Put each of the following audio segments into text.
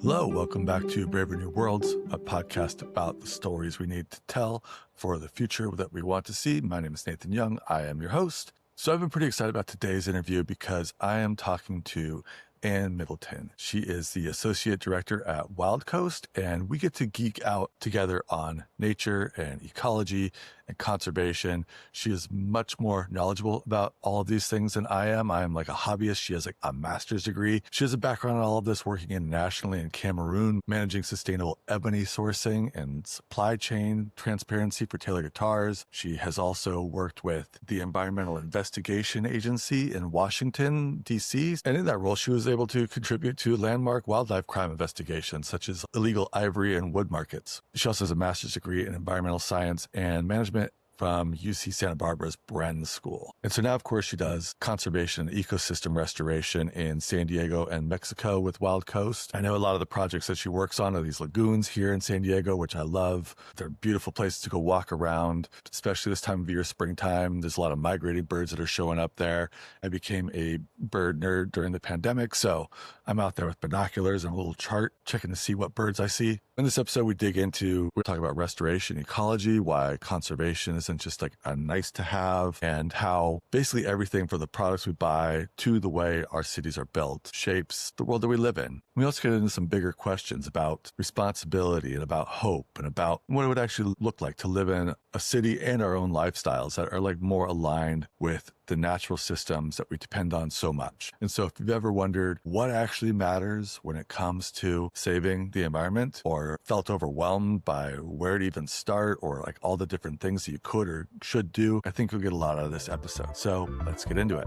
Hello, welcome back to Braver New Worlds, a podcast about the stories we need to tell for the future that we want to see. My name is Nathan Young. I am your host. So I've been pretty excited about today's interview because I am talking to Anne Middleton. She is the Associate Director at WILDCOAST, and we get to geek out together on nature and ecology and conservation. She is much more knowledgeable about all of these things than I am. I am like a hobbyist. She has like a master's degree. She has a background in all of this, working internationally in Cameroon, managing sustainable ebony sourcing and supply chain transparency for Taylor guitars. She has also worked with the Environmental Investigation Agency in Washington, D.C. And in that role, she was able to contribute to landmark wildlife crime investigations, such as illegal ivory and wood markets. She also has a master's degree in environmental science and management from UC Santa Barbara's Bren School. And so now, of course, she does conservation and ecosystem restoration in San Diego and Mexico with WILDCOAST. I know a lot of the projects that she works on are these lagoons here in San Diego, which I love. They're beautiful places to go walk around, especially this time of year, springtime. There's a lot of migrating birds that are showing up there. I became a bird nerd during the pandemic, so I'm out there with binoculars and a little chart, checking to see what birds I see. In this episode, we're talking about restoration, ecology, why conservation isn't just like a nice to have, and how basically everything from the products we buy to the way our cities are built shapes the world that we live in. We also get into some bigger questions about responsibility and about hope and about what it would actually look like to live in a city and our own lifestyles that are like more aligned with the natural systems that we depend on so much. And so if you've ever wondered what actually matters when it comes to saving the environment, or felt overwhelmed by where to even start, or like all the different things that you could or should do, I think you'll get a lot out of this episode. So let's get into it.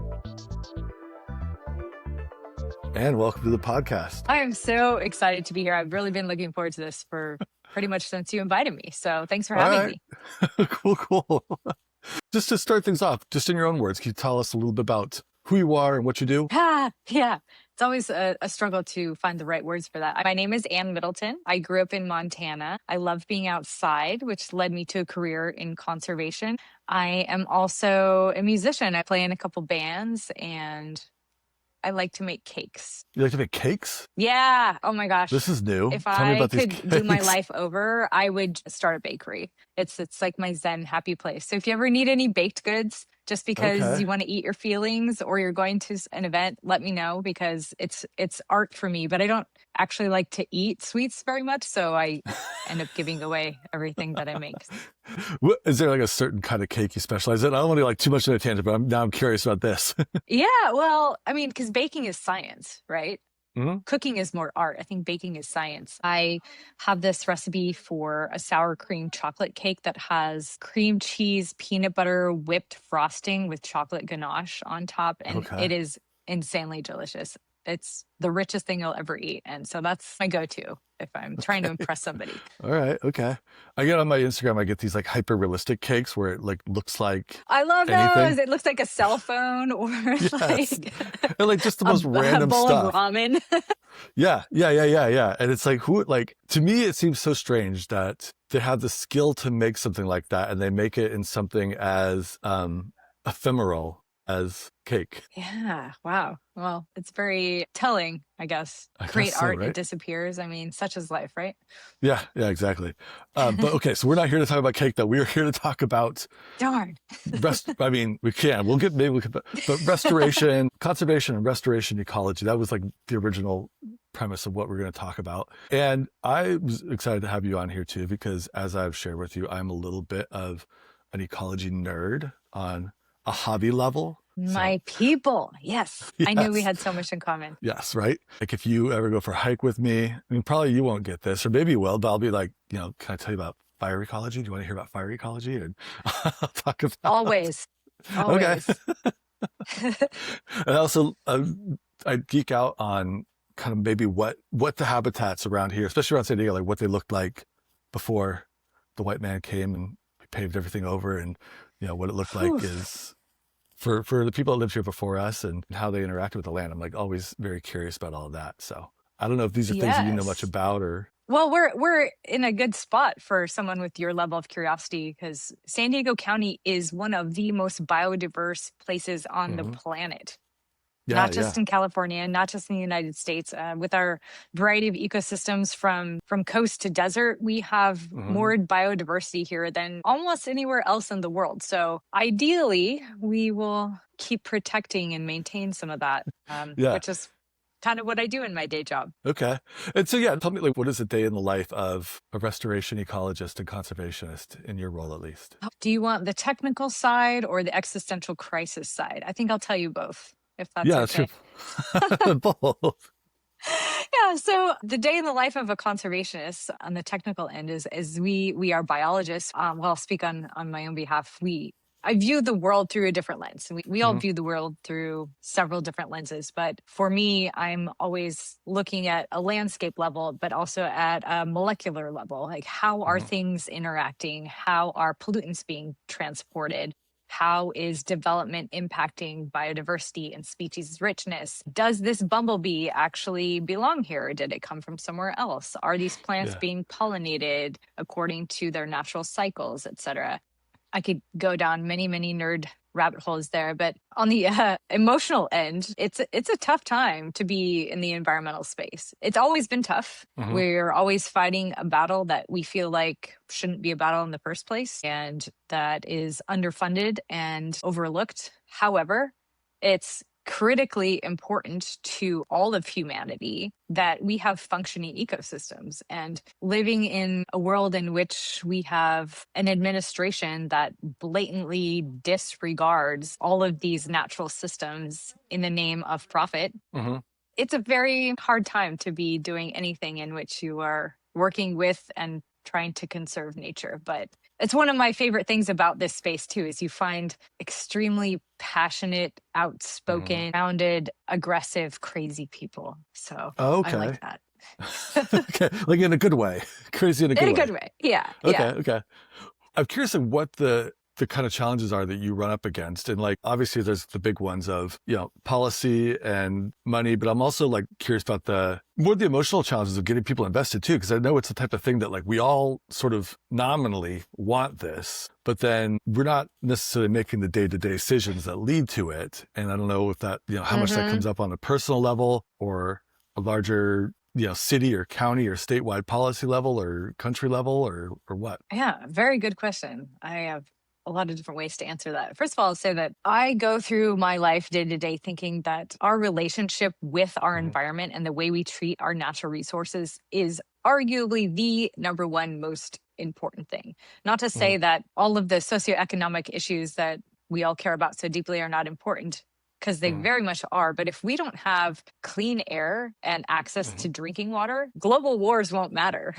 And welcome to the podcast. I am so excited to be here. I've really been looking forward to this for pretty much since you invited me. So thanks for having me. Cool. Just to start things off, just in your own words, can you tell us a little bit about who you are and what you do? Yeah. It's always a struggle to find the right words for that. My name is Anne Middleton. I grew up in Montana. I love being outside, which led me to a career in conservation. I am also a musician. I play in a couple bands, and I like to make cakes. You like to make cakes? Yeah. Oh my gosh. This is new. If Tell me I about these could do my cakes. life over, I would start a bakery. It's like my zen happy place. So if you ever need any baked goods, just because you want to eat your feelings or you're going to an event, let me know, because it's art for me. But I don't actually like to eat sweets very much, so I end up giving away everything that I make. Is there like a certain kind of cake you specialize in? I don't want to like too much in a tangent, but now I'm curious about this. Yeah, well, I mean, because baking is science, right? Mm-hmm. Cooking is more art. I think baking is science. I have this recipe for a sour cream chocolate cake that has cream cheese, peanut butter, whipped frosting with chocolate ganache on top. And it is insanely delicious. It's the richest thing you'll ever eat. And so that's my go-to if I'm trying to impress somebody. All right. Okay. I get on my Instagram, I get these like hyper realistic cakes where it like looks like I love anything. those. It looks like a cell phone or like and like just the most random bowl stuff. Of ramen. Yeah. And it's like, to me, it seems so strange that they have the skill to make something like that and they make it in something as ephemeral as cake. Yeah. Wow. Well, it's very telling, I guess. Great art, right? It disappears. I mean, such is life, right? Yeah, exactly. But okay, so we're not here to talk about cake, though. We are here to talk about... Darn. we can. But restoration, conservation and restoration ecology, that was like the original premise of what we're going to talk about. And I was excited to have you on here too, because as I've shared with you, I'm a little bit of an ecology nerd on a hobby level. My people. Yes. I knew we had so much in common. Yes, right? Like if you ever go for a hike with me, I mean, probably you won't get this, or maybe you will, but I'll be like, can I tell you about fire ecology? Do you want to hear about fire ecology? And I'll talk about... Always. Okay. And also, I geek out on kind of maybe what the habitats around here, especially around San Diego, like what they looked like before the white man came and paved everything over, and what it looked like is for the people that lived here before us and how they interacted with the land. I'm like always very curious about all of that. So I don't know if these are things that you know much about, or... Well, we're in a good spot for someone with your level of curiosity, because San Diego County is one of the most biodiverse places on the planet. Yeah, not just yeah. in California, not just in the United States. With our variety of ecosystems from coast to desert, we have Hmm. more biodiversity here than almost anywhere else in the world. So ideally, we will keep protecting and maintain some of that, Yeah. which is kind of what I do in my day job. Okay. And so, yeah, tell me, like, what is a day in the life of a restoration ecologist and conservationist in your role, at least? Do you want the technical side or the existential crisis side? I think I'll tell you both, if that's Yeah, that's true. okay. Both. Yeah, so the day in the life of a conservationist on the technical end is we are biologists. Well, I'll speak on my own behalf. I view the world through a different lens. We all Hmm. view the world through several different lenses. But for me, I'm always looking at a landscape level, but also at a molecular level. Like, how are Hmm. things interacting? How are pollutants being transported? How is development impacting biodiversity and species richness? Does this bumblebee actually belong here? Did it come from somewhere else? Are these plants Yeah. being pollinated according to their natural cycles, et cetera? I could go down many, many nerd rabbit holes there, but on the emotional end, it's a tough time to be in the environmental space. It's always been tough. Hmm. We're always fighting a battle that we feel like shouldn't be a battle in the first place, and that is underfunded and overlooked. However, it's critically important to all of humanity that we have functioning ecosystems, and living in a world in which we have an administration that blatantly disregards all of these natural systems in the name of profit. Hmm. It's a very hard time to be doing anything in which you are working with and trying to conserve nature. But it's one of my favorite things about this space too, is you find extremely passionate, Hmm. outspoken, grounded, aggressive, crazy people. So Oh, I like okay. that. Okay. Like in a good way. Crazy in a good In a way. good way. Yeah. Okay. Yeah. Okay. I'm curious of what the kind of challenges are that you run up against. And like, obviously there's the big ones of, policy and money, but I'm also like curious about the more the emotional challenges of getting people invested too. Cause I know it's the type of thing that like we all sort of nominally want this, but then we're not necessarily making the day-to-day decisions that lead to it. And I don't know if that, how much that Hmm. comes up on a personal level or a larger city or county or statewide policy level or country level or what? Yeah. Very good question. I have a lot of different ways to answer that. First of all, I'll say that I go through my life day to day thinking that our relationship with our Hmm. environment and the way we treat our natural resources is arguably the number one most important thing. Not to Hmm. say that all of the socioeconomic issues that we all care about so deeply are not important, because they Hmm. very much are. But if we don't have clean air and access Hmm. to drinking water, global wars won't matter.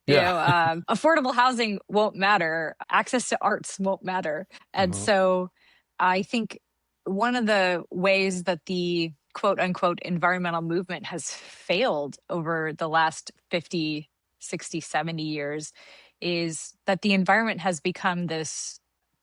Yeah. Affordable housing won't matter. Access to arts won't matter. And Hmm. so I think one of the ways that the quote unquote environmental movement has failed over the last 50, 60, 70 years is that the environment has become this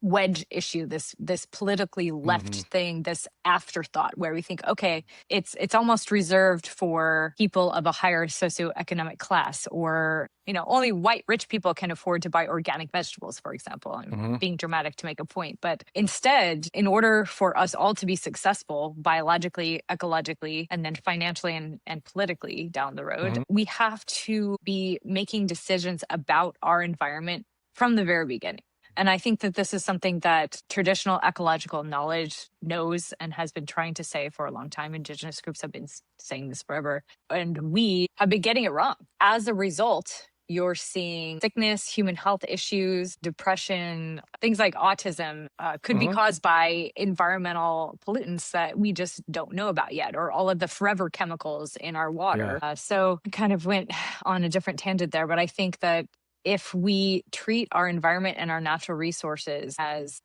wedge issue, this politically left Hmm. thing, this afterthought where we think, okay, it's almost reserved for people of a higher socioeconomic class, or only white rich people can afford to buy organic vegetables, for example. I'm Hmm. being dramatic to make a point, but instead, in order for us all to be successful biologically, ecologically, and then financially and politically down the road, Hmm. we have to be making decisions about our environment from the very beginning. And I think that this is something that traditional ecological knowledge knows and has been trying to say for a long time. Indigenous groups have been saying this forever, and we have been getting it wrong. As a result, you're seeing sickness, human health issues, depression, things like autism could be Hmm. caused by environmental pollutants that we just don't know about yet, or all of the forever chemicals in our Yeah. water. So I kind of went on a different tangent there, but I think that if we treat our environment and our natural resources as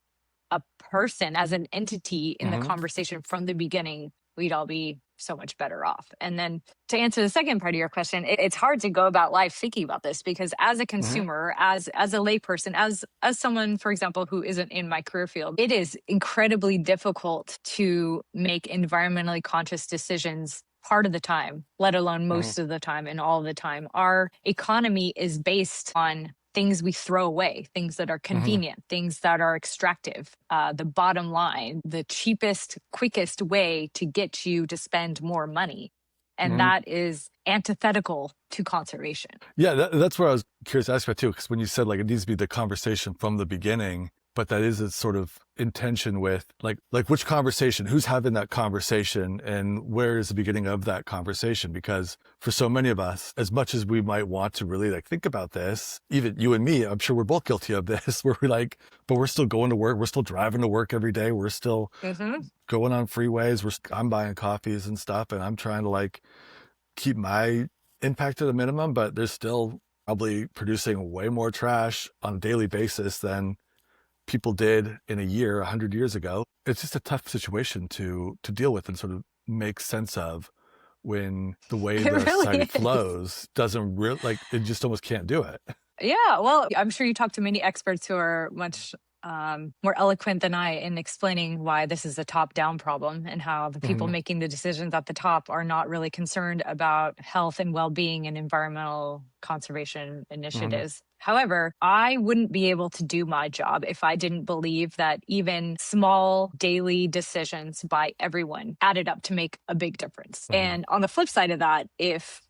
a person, as an entity in the Hmm. conversation from the beginning, we'd all be so much better off. And then to answer the second part of your question, it's hard to go about life thinking about this, because as a Hmm. consumer, as a layperson, as someone, for example, who isn't in my career field, it is incredibly difficult to make environmentally conscious decisions part of the time, let alone Hmm. most of the time and all the time. Our economy is based on things we throw away, things that are convenient, things that are extractive, the bottom line, the cheapest, quickest way to get you to spend more money. And that is antithetical to conservation. Yeah, that's where I was curious to ask about too, because when you said like it needs to be the conversation from the beginning, but that is a sort of intention with like which conversation, who's having that conversation, and where is the beginning of that conversation? Because for so many of us, as much as we might want to really like think about this, even you and me, I'm sure we're both guilty of this, where we're like, but we're still going to work, we're still driving to work every day, we're still going on freeways, I'm buying coffees and stuff, and I'm trying to like keep my impact at a minimum, but they're still probably producing way more trash on a daily basis than people did in a year 100 years ago. It's just a tough situation to deal with and sort of make sense of when the way the society flows doesn't really, like, it just almost can't do it. Yeah, well, I'm sure you talk to many experts who are much more eloquent than I in explaining why this is a top-down problem and how the people making the decisions at the top are not really concerned about health and well-being and environmental conservation initiatives. However, I wouldn't be able to do my job if I didn't believe that even small daily decisions by everyone added up to make a big difference. And on the flip side of that, if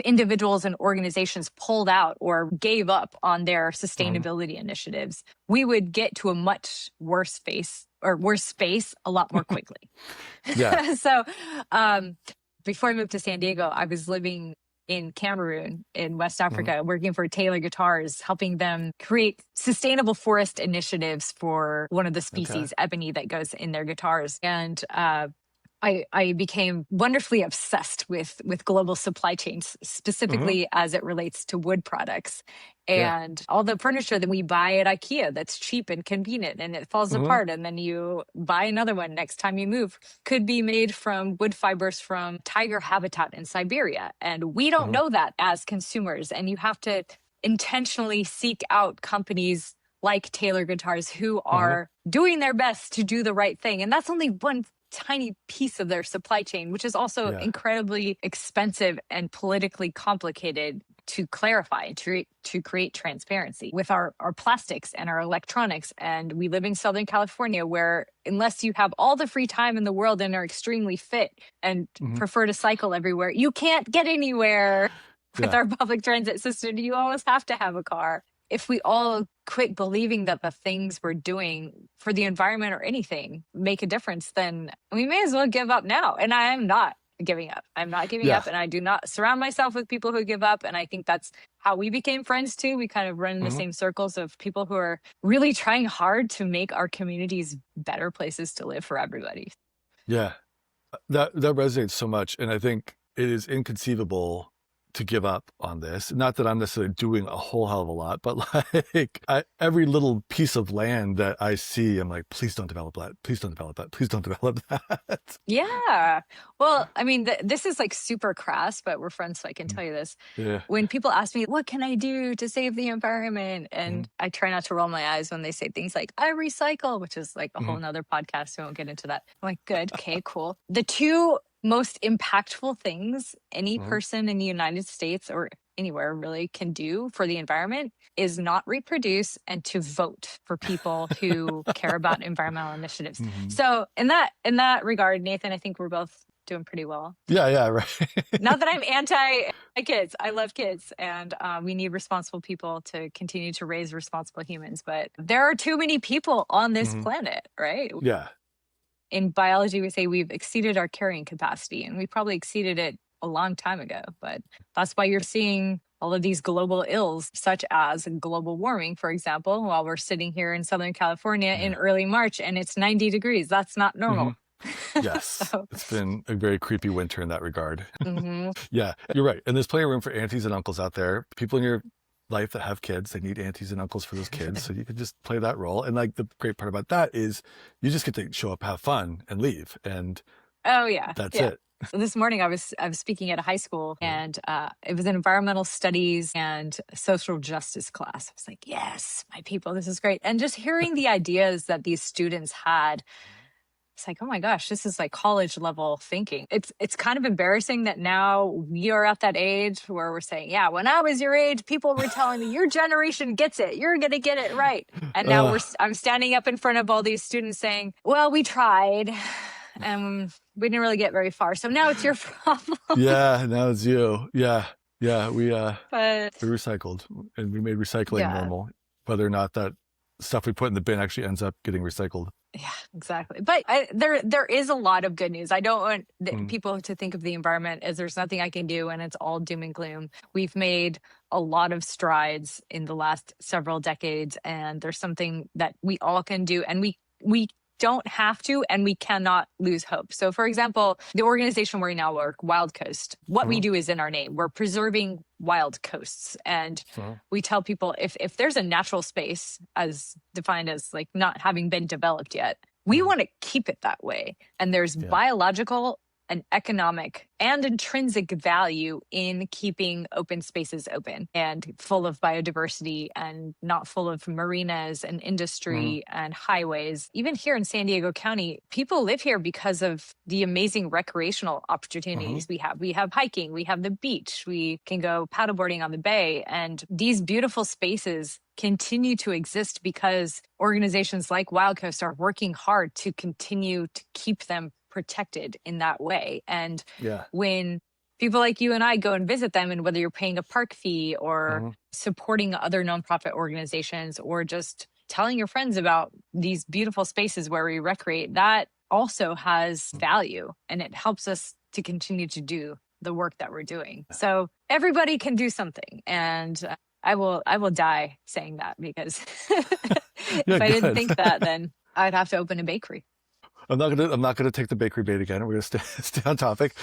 individuals and organizations pulled out or gave up on their sustainability initiatives, we would get to a much worse space a lot more quickly. Yeah. So before I moved to San Diego, I was living in Cameroon in West Africa, working for Taylor Guitars, helping them create sustainable forest initiatives for one of the species, ebony, that goes in their guitars. And I became wonderfully obsessed with global supply chains, specifically as it relates to wood products. And all the furniture that we buy at IKEA that's cheap and convenient and it falls apart, and then you buy another one next time you move, could be made from wood fibers from tiger habitat in Siberia. And we don't know that as consumers. And you have to intentionally seek out companies like Taylor Guitars who are doing their best to do the right thing. And that's only one tiny piece of their supply chain, which is also incredibly expensive and politically complicated to clarify, to create transparency with our plastics and our electronics. And we live in Southern California, where unless you have all the free time in the world and are extremely fit and prefer to cycle everywhere, you can't get anywhere with our public transit system. You always have to have a car. If we all quit believing that the things we're doing for the environment or anything make a difference, then we may as well give up now. And I am not giving up. I'm not giving up. And I do not surround myself with people who give up. And I think that's how we became friends too. We kind of run in the same circles of people who are really trying hard to make our communities better places to live for everybody. Yeah. That resonates so much. And I think it is inconceivable to give up on this. Not that I'm necessarily doing a whole hell of a lot, but like every little piece of land that I see, I'm like, please don't develop that. Please don't develop that. Please don't develop that. Yeah. Well, I mean, this is like super crass, but we're friends, so I can tell you this. Yeah. When people ask me, what can I do to save the environment? And I try not to roll my eyes when they say things like, I recycle, which is like a whole nother podcast. So I won't get into that. I'm like, good. Okay, cool. The two most impactful things any person in the United States or anywhere really can do for the environment is not reproduce and to vote for people who care about environmental initiatives. So in that regard, Nathan, I think we're both doing pretty well. Yeah, right. Not that I'm anti kids. I love kids, and we need responsible people to continue to raise responsible humans. But there are too many people on this planet, right? Yeah. In biology, we say we've exceeded our carrying capacity, and we probably exceeded it a long time ago. But that's why you're seeing all of these global ills, such as global warming, for example, while we're sitting here in Southern California in early March and it's 90 degrees. That's not normal. Yes. So. It's been a very creepy winter in that regard. Yeah, you're right. And there's plenty of room for aunties and uncles out there. People in your life that have kids, they need aunties and uncles for those kids. So you can just play that role. And like the great part about that is you just get to show up, have fun, and leave. And that's it. So this morning I was speaking at a high school, and it was an environmental studies and social justice class. I was like, yes, my people, this is great. And just hearing the ideas that these students had It's like, oh my gosh, this is like college level thinking. It's kind of embarrassing that now we are at that age where we're saying, yeah, when I was your age, people were telling me your generation gets it. You're going to get it right. And now I'm standing up in front of all these students saying, well, we tried and we didn't really get very far. So now it's your problem. Yeah, now it's you. Yeah. We But recycled, and we made recycling normal, whether or not that stuff we put in the bin actually ends up getting recycled. yeah, exactly. But there is a lot of good news. I don't want people to think of the environment as there's nothing I can do and it's all doom and gloom. We've made a lot of strides in the last several decades, and there's something that we all can do, and we don't have to, and we cannot lose hope. So for example, the organization where we now work, WILDCOAST, what we do is in our name. We're preserving wild coasts. And we tell people if there's a natural space as defined as like not having been developed yet, we want to keep it that way. And there's biological and economic and intrinsic value in keeping open spaces open and full of biodiversity and not full of marinas and industry and highways. Even here in San Diego County, people live here because of the amazing recreational opportunities we have. We have hiking, we have the beach, we can go paddleboarding on the bay. And these beautiful spaces continue to exist because organizations like WILDCOAST are working hard to continue to keep them protected in that way. And when people like you and I go and visit them, and whether you're paying a park fee or supporting other nonprofit organizations or just telling your friends about these beautiful spaces where we recreate, that also has value, and it helps us to continue to do the work that we're doing. So everybody can do something. And I will die saying that, because if I didn't think that, then I'd have to open a bakery. I'm not gonna take the bakery bait again. We're gonna stay on topic.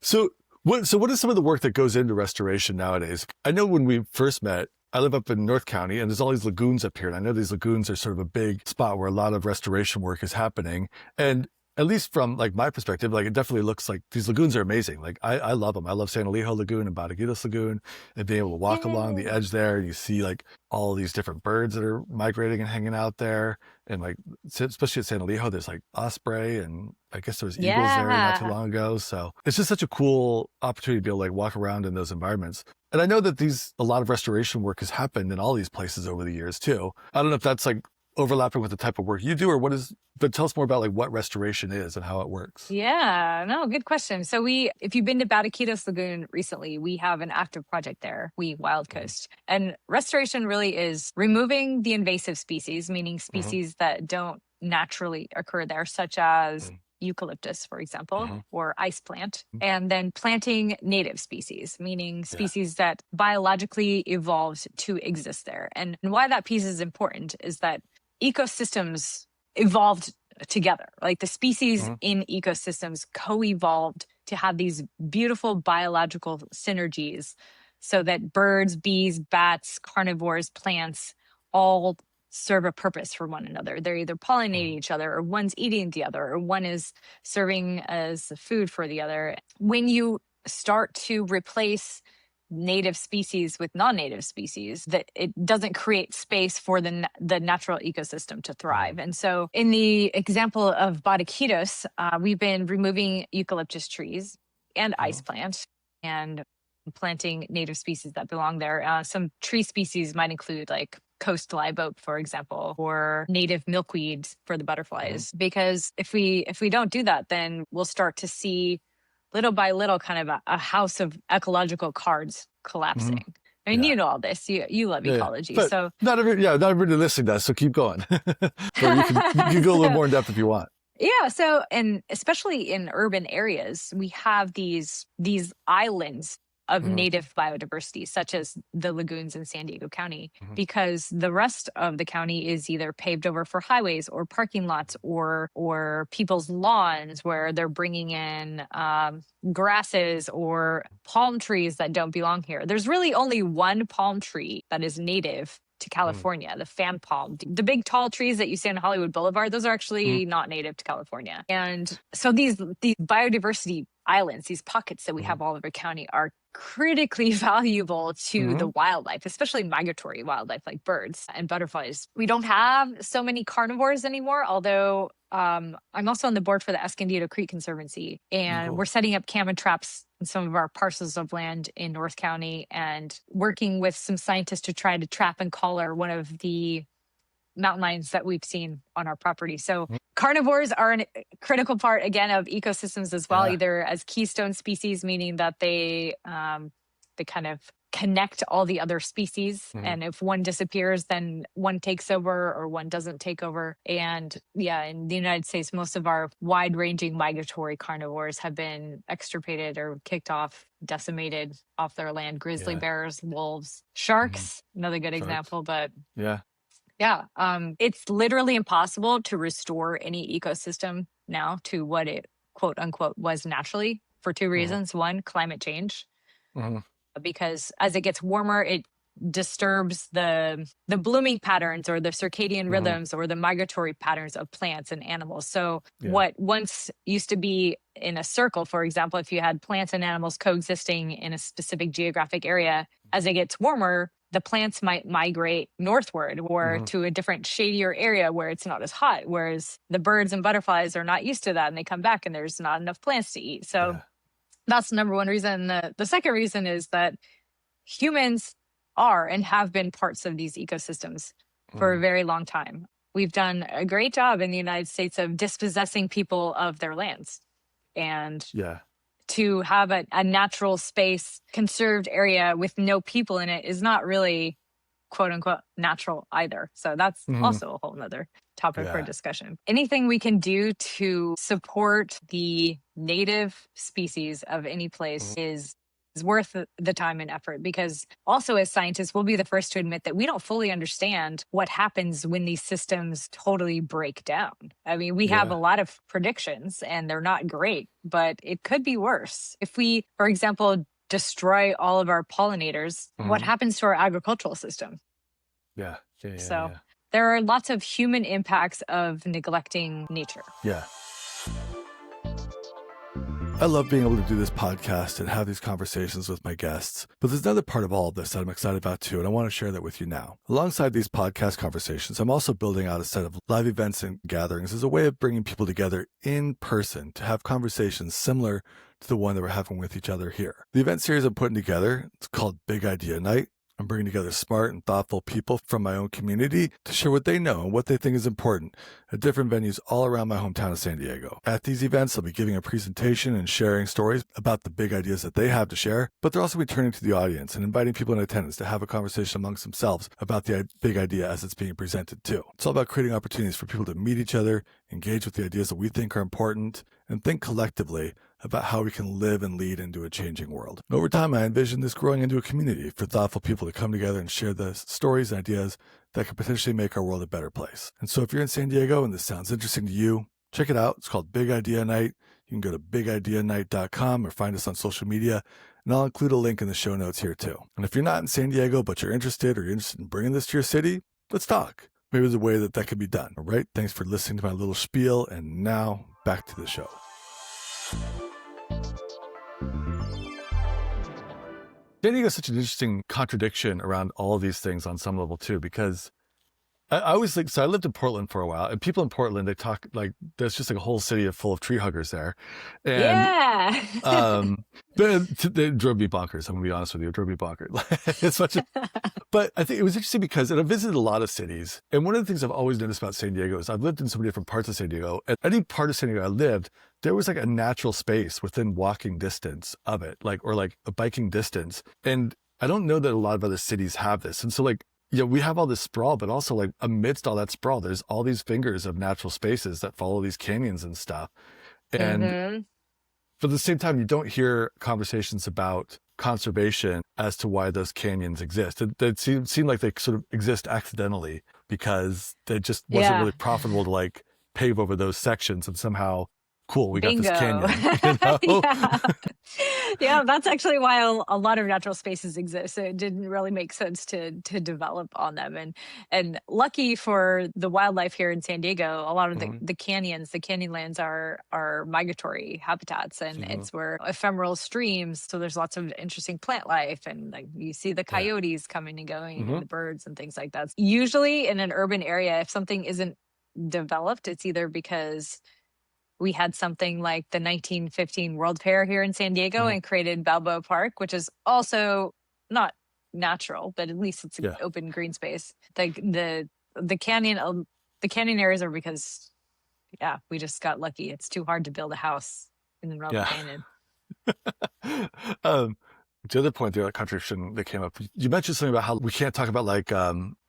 So what is some of the work that goes into restoration nowadays? I know when we first met, I live up in North County, and there's all these lagoons up here. And I know these lagoons are sort of a big spot where a lot of restoration work is happening. And at least from like my perspective, like it definitely looks like these lagoons are amazing. Like I love them. I love San Elijo Lagoon and Bataguitos Lagoon, and being able to walk along the edge there, and you see like all these different birds that are migrating and hanging out there. And like, especially at San Elijo, there's like osprey, and I guess there was eagles there not too long ago. So it's just such a cool opportunity to be able to like walk around in those environments. And I know that a lot of restoration work has happened in all these places over the years too. I don't know if that's like overlapping with the type of work you do, or but tell us more about like what restoration is and how it works. Yeah, no, good question. So if you've been to Bataquitos Lagoon recently, we have an active project there, WILDCOAST. And restoration really is removing the invasive species, meaning species that don't naturally occur there, such as eucalyptus, for example, or ice plant, and then planting native species, meaning species that biologically evolved to exist there. And why that piece is important is that ecosystems evolved together. Like the species in ecosystems co-evolved to have these beautiful biological synergies so that birds, bees, bats, carnivores, plants all serve a purpose for one another. They're either pollinating each other, or one's eating the other, or one is serving as food for the other. When you start to replace native species with non-native species, that it doesn't create space for the natural ecosystem to thrive. And so in the example of Bataquitos, we've been removing eucalyptus trees and ice plant and planting native species that belong there. Some tree species might include like coast live oak, for example, or native milkweed for the butterflies. Because if we don't do that, then we'll start to see little by little kind of a house of ecological cards collapsing. I mean, you know all this. You love ecology. But so not everybody listening does, so keep going. But you can go a little more in depth if you want. Yeah. So, and especially in urban areas, we have these islands of native biodiversity, such as the lagoons in San Diego County, because the rest of the county is either paved over for highways or parking lots or people's lawns where they're bringing in grasses or palm trees that don't belong here. There's really only one palm tree that is native to California, the fan palm. The big tall trees that you see on Hollywood Boulevard, those are actually not native to California. And so these biodiversity islands, these pockets that we have all over county, are critically valuable to the wildlife, especially migratory wildlife like birds and butterflies. We don't have so many carnivores anymore, although I'm also on the board for the Escondido Creek Conservancy, and Cool. we're setting up camera traps in some of our parcels of land in North County and working with some scientists to try to trap and collar one of the mountain lions that we've seen on our property. So carnivores are a critical part, again, of ecosystems as well, Yeah. either as keystone species, meaning that they kind of connect all the other species. And if one disappears, then one takes over or one doesn't take over. And yeah, in the United States, most of our wide-ranging migratory carnivores have been extirpated or kicked off, decimated off their land. Grizzly bears, wolves, sharks, another good example. But yeah, it's literally impossible to restore any ecosystem now to what it quote unquote was naturally for two reasons. One, climate change, because as it gets warmer, it disturbs the blooming patterns or the circadian rhythms or the migratory patterns of plants and animals. So what once used to be in a circle, for example, if you had plants and animals coexisting in a specific geographic area, as it gets warmer, the plants might migrate northward or to a different shadier area where it's not as hot, whereas the birds and butterflies are not used to that and they come back and there's not enough plants to eat. So that's the number one reason. The second reason is that humans are and have been parts of these ecosystems for a very long time. We've done a great job in the United States of dispossessing people of their lands. And to have a natural space, conserved area with no people in it is not really, quote unquote, natural either. So that's also a whole nother topic for discussion. Anything we can do to support the native species of any place is worth the time and effort, because also as scientists, we'll be the first to admit that we don't fully understand what happens when these systems totally break down. I mean, we have a lot of predictions and they're not great, but it could be worse. If we, for example, destroy all of our pollinators, what happens to our agricultural system? So there are lots of human impacts of neglecting nature. I love being able to do this podcast and have these conversations with my guests, but there's another part of all of this that I'm excited about too, and I want to share that with you now. Alongside these podcast conversations, I'm also building out a set of live events and gatherings as a way of bringing people together in person to have conversations similar to the one that we're having with each other here. The event series I'm putting together, it's called Big Idea Night. I'm bringing together smart and thoughtful people from my own community to share what they know and what they think is important at different venues all around my hometown of San Diego. At these events, I'll be giving a presentation and sharing stories about the big ideas that they have to share, but they'll also be turning to the audience and inviting people in attendance to have a conversation amongst themselves about the big idea as it's being presented too. It's all about creating opportunities for people to meet each other, engage with the ideas that we think are important, and think collectively about how we can live and lead into a changing world. Over time, I envision this growing into a community for thoughtful people to come together and share the stories and ideas that could potentially make our world a better place. And so if you're in San Diego and this sounds interesting to you, check it out. It's called Big Idea Night. You can go to bigideanight.com or find us on social media, and I'll include a link in the show notes here too. And if you're not in San Diego, but you're interested in bringing this to your city, let's talk. Maybe there's a way that could be done. All right. Thanks for listening to my little spiel. And now back to the show. San Diego is such an interesting contradiction around all of these things on some level too, because I always think, so I lived in Portland for a while, and people in Portland, they talk like there's just like a whole city full of tree huggers there. And they drove me bonkers. I'm gonna be honest with you, it drove me bonkers. But I think it was interesting because I visited a lot of cities, and one of the things I've always noticed about San Diego is I've lived in so many different parts of San Diego. At any part of San Diego I lived, there was like a natural space within walking distance of it, or a biking distance. And I don't know that a lot of other cities have this. And so we have all this sprawl, but also amidst all that sprawl, there's all these fingers of natural spaces that follow these canyons and stuff. And but at the same time, you don't hear conversations about conservation as to why those canyons exist. It seemed like they sort of exist accidentally because it just wasn't really profitable to pave over those sections, and somehow, cool, we Bingo. got this canyon. You know? Yeah, that's actually why a lot of natural spaces exist. So it didn't really make sense to develop on them. And lucky for the wildlife here in San Diego, a lot of the canyons, the canyonlands are migratory habitats, and it's where ephemeral streams. So there's lots of interesting plant life, and you see the coyotes coming and going, and the birds and things like that. Usually in an urban area, if something isn't developed, it's either because we had something like the 1915 World Fair here in San Diego and created Balboa Park, which is also not natural, but at least it's an Yeah. open green space. The canyon, the canyon areas are because, we just got lucky. It's too hard to build a house in the middle of the Yeah. canyon. The other point, the other contradiction that came up, you mentioned something about how we can't talk about like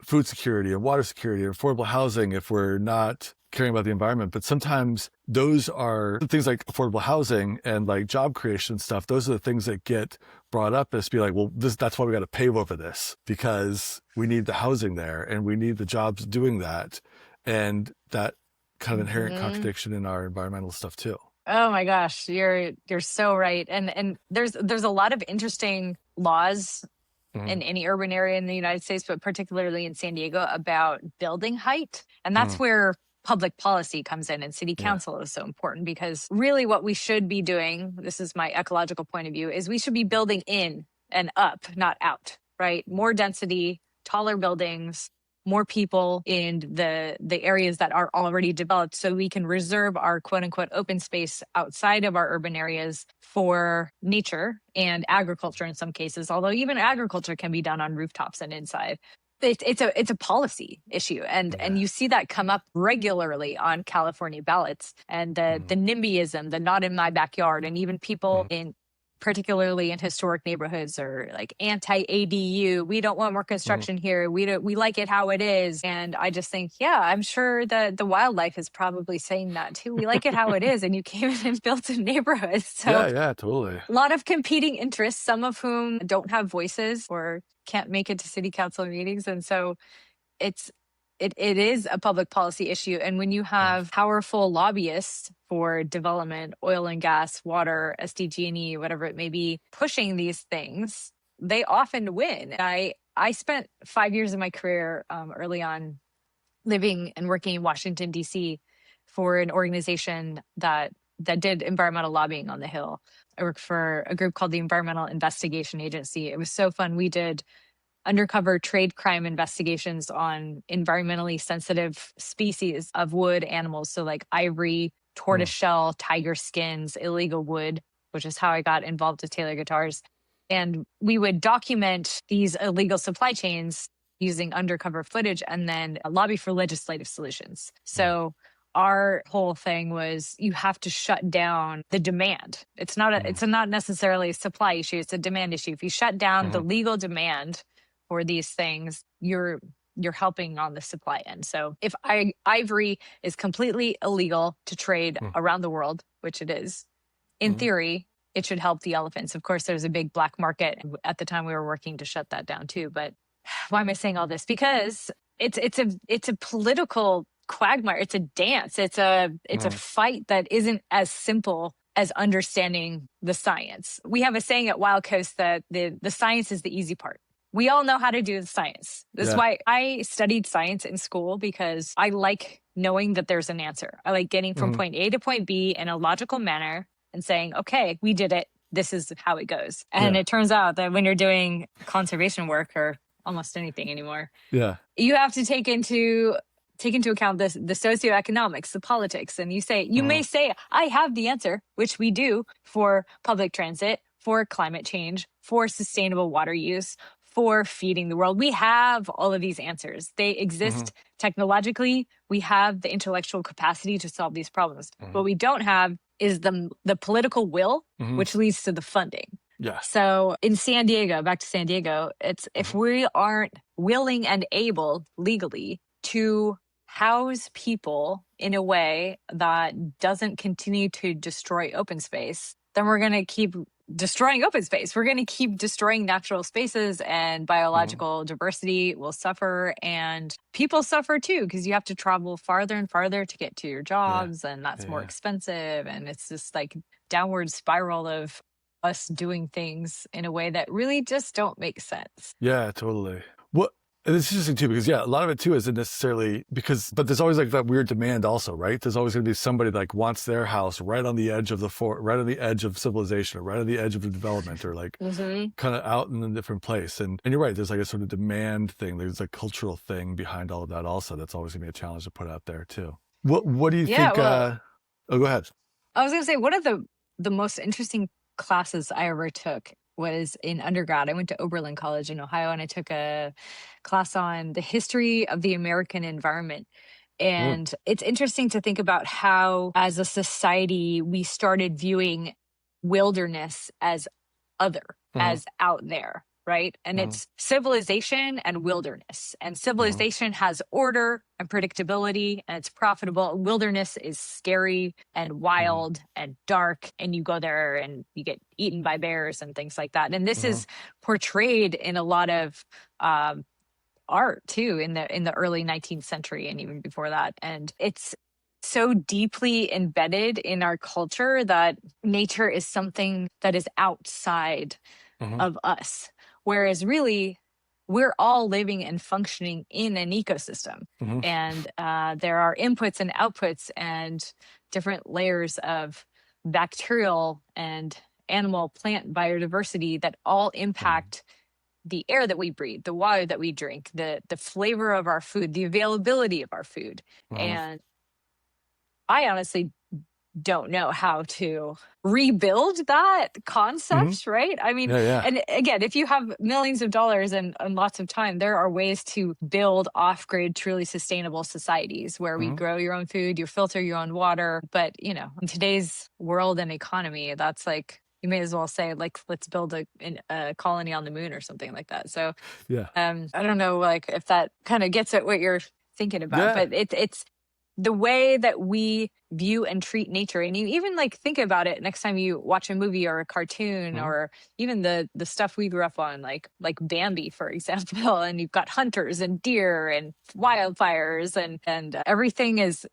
food security and water security and affordable housing if we're not caring about the environment. But sometimes those are things like affordable housing and like job creation stuff. Those are the things that get brought up as be like, well, that's why we got to pave over this, because we need the housing there and we need the jobs doing that. And that kind of inherent contradiction in our environmental stuff too. Oh my gosh, you're so right. And there's a lot of interesting laws in any urban area in the United States, but particularly in San Diego, about building height. And that's where public policy comes in, and city council is so important, because really what we should be doing, this is my ecological point of view, is we should be building in and up, not out, right? More density, taller buildings, more people in the areas that are already developed, so we can reserve our quote unquote open space outside of our urban areas for nature and agriculture in some cases, although even agriculture can be done on rooftops and inside. It's a policy issue, and you see that come up regularly on California ballots, and the NIMBYism, the not in my backyard, and even people in particularly in historic neighborhoods are like anti-ADU. We don't want more construction here. We like it how it is. And I just think, I'm sure that the wildlife is probably saying that too. We like it how it is. And you came in and built a neighborhood. So yeah, totally. A lot of competing interests, some of whom don't have voices or can't make it to city council meetings. And so it is a public policy issue. And when you have powerful lobbyists for development, oil and gas, water, SDG&E, whatever it may be, pushing these things, they often win. I spent 5 years of my career early on living and working in Washington, D.C. for an organization that did environmental lobbying on the Hill. I worked for a group called the Environmental Investigation Agency. It was so fun. We did undercover trade crime investigations on environmentally sensitive species of wood animals. So like ivory, tortoiseshell, tiger skins, illegal wood, which is how I got involved with Taylor Guitars. And we would document these illegal supply chains using undercover footage and then lobby for legislative solutions. So our whole thing was you have to shut down the demand. It's not necessarily a supply issue, it's a demand issue. If you shut down the legal demand for these things, you're helping on the supply end. So if ivory is completely illegal to trade around the world, which it is, in theory, it should help the elephants. Of course, there's a big black market. At the time, we were working to shut that down too. But why am I saying all this? Because it's a political quagmire. It's a dance. It's a fight that isn't as simple as understanding the science. We have a saying at WILDCOAST that the science is the easy part. We all know how to do the science. That's why I studied science in school, because I like knowing that there's an answer. I like getting from point A to point B in a logical manner and saying, okay, we did it. This is how it goes. And it turns out that when you're doing conservation work or almost anything anymore, you have to take into account the socioeconomics, the politics. And you may say, I have the answer, which we do for public transit, for climate change, for sustainable water use, for feeding the world. We have all of these answers. They exist technologically. We have the intellectual capacity to solve these problems. What we don't have is the political will, which leads to the funding. So in San Diego, back to San Diego, it's if we aren't willing and able legally to house people in a way that doesn't continue to destroy open space, then we're going to keep destroying open space. We're going to keep destroying natural spaces, and biological diversity will suffer, and people suffer too, because you have to travel farther and farther to get to your jobs, and that's more expensive. And it's this like downward spiral of us doing things in a way that really just don't make sense. Yeah, totally. What And it's interesting too, because yeah, a lot of it too isn't necessarily because, but there's always like that weird demand also, right? There's always going to be somebody that like wants their house right on the edge of right on the edge of civilization, or right on the edge of the development, or like Hmm. kind of out in a different place. And you're right, there's like a sort of demand thing. There's a cultural thing behind all of that also. That's always going to be a challenge to put out there too. What do you Yeah, think? well, Oh, go ahead. I was going to say one of the most interesting classes I ever took was in undergrad. I went to Oberlin College in Ohio, and I took a class on the history of the American environment. Mm, And it's interesting to think about how, as a society, we started viewing wilderness as other, mm-hmm, as out there, right? And mm-hmm, it's civilization and wilderness. And mm-hmm, civilization has order and predictability, and it's profitable. Wilderness is scary and mm-hmm, wild and dark, and you go there and you get eaten by bears and things like that. And this mm-hmm, is portrayed in a lot of um, art too, in the early 19th century and even before that. And it's so deeply embedded in our culture that nature is something that is outside mm-hmm, of us, whereas really we're all living and functioning in an ecosystem. mm-hmm, And there are inputs and outputs and different layers of bacterial and animal plant biodiversity that all impact the air that we breathe, the water that we drink, the flavor of our food, the availability of our food. mm-hmm, And I honestly don't know how to rebuild that mm-hmm. concept, right? I mean, Yeah, yeah. and again, if you have millions of dollars and lots of time, there are ways to build off-grid, truly sustainable societies where we Mm-hmm. grow your own food, you filter your own water. But, in today's world and economy, that's like, you may as well say, like, let's build a colony on the moon or something like that. So Yeah. I don't know, like, if that kind of gets at what you're thinking about, Yeah. but it's the way that we view and treat nature. And you even like think about it next time you watch a movie or a cartoon, Mm-hmm. or even the stuff we grew up on, like Bambi, for example. And you've got hunters and deer and wildfires, and everything is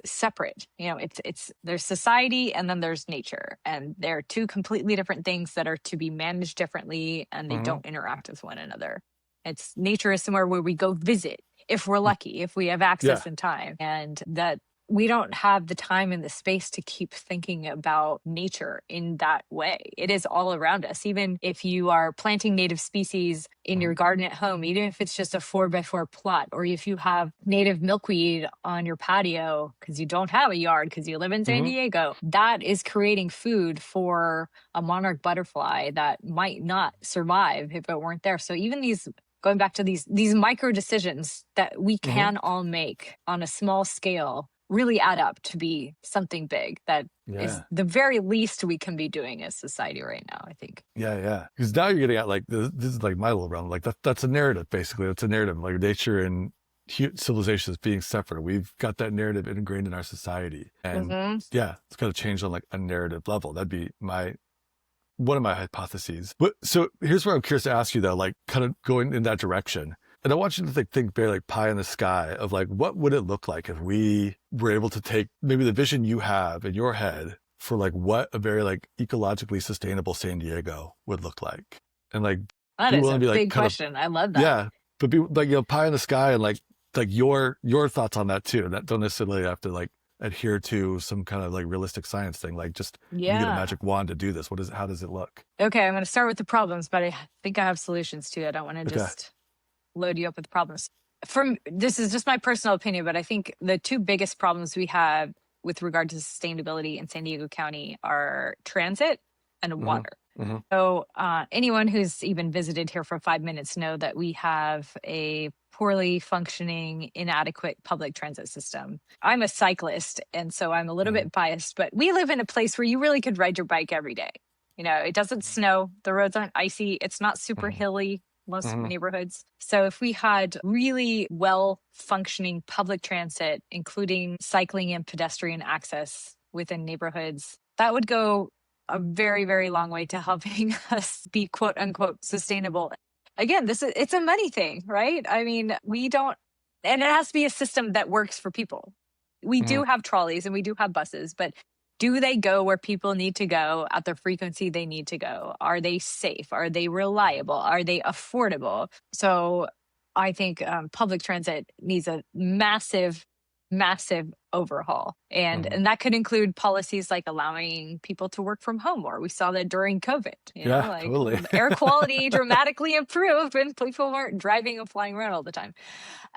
separate. It's there's society and then there's nature, and they're two completely different things that are to be managed differently, and they Mm-hmm. don't interact with one another. It's nature is somewhere where we go visit if we're lucky, if we have access Yeah. and time, and that we don't have the time and the space to keep thinking about nature in that way. It is all around us. Even if you are planting native species in Mm-hmm. your garden at home, even if it's just a 4x4 plot, or if you have native milkweed on your patio because you don't have a yard because you live in San Mm-hmm. Diego, that is creating food for a monarch butterfly that might not survive if it weren't there. So even these, going back to these micro decisions that we Mm-hmm. can all make on a small scale, really add up to be something big that is Yeah. the very least we can be doing as society right now, I think. Yeah, yeah. Because now you're getting at like this is like my little realm. Like that's a narrative basically. It's a narrative. Like nature and civilization is being separate. We've got that narrative ingrained in our society, and Hmm. yeah, it's got to change on like a narrative level. That'd be one of my hypotheses. But so here's where I'm curious to ask you though, like kind of going in that direction. And I want you to think very like pie in the sky of like, what would it look like if we were able to take maybe the vision you have in your head for like what a very like ecologically sustainable San Diego would look like, and like That be is willing a to be like big kind of question. I love that. yeah, but be like pie in the sky and like your thoughts on that too. That don't necessarily have to like adhere to some kind of like realistic science thing. Like just you get a Yeah. magic wand to do this. How does it look? Okay, I'm going to start with the problems, but I think I have solutions too. I don't want to Okay. just load you up with problems. This is just my personal opinion, but I think the two biggest problems we have with regard to sustainability in San Diego County are transit and Mm-hmm. water. Mm-hmm. So anyone who's even visited here for 5 minutes know that we have a poorly functioning, inadequate public transit system. I'm a cyclist, and so I'm a little Mm-hmm. bit biased, but we live in a place where you really could ride your bike every day. It doesn't snow, the roads aren't icy, it's not super hilly, most Mm-hmm. neighborhoods. So if we had really well functioning public transit, including cycling and pedestrian access within neighborhoods, that would go a very, very long way to helping us be quote unquote sustainable. Again, it's a money thing, right? I mean, we don't, and it has to be a system that works for people. We Mm-hmm. do have trolleys and we do have buses, but do they go where people need to go at the frequency they need to go? Are they safe? Are they reliable? Are they affordable? So I think public transit needs a massive, massive overhaul. And that could include policies like allowing people to work from home more. We saw that during COVID, Yeah, like totally. air quality dramatically improved when people weren't driving and flying around all the time.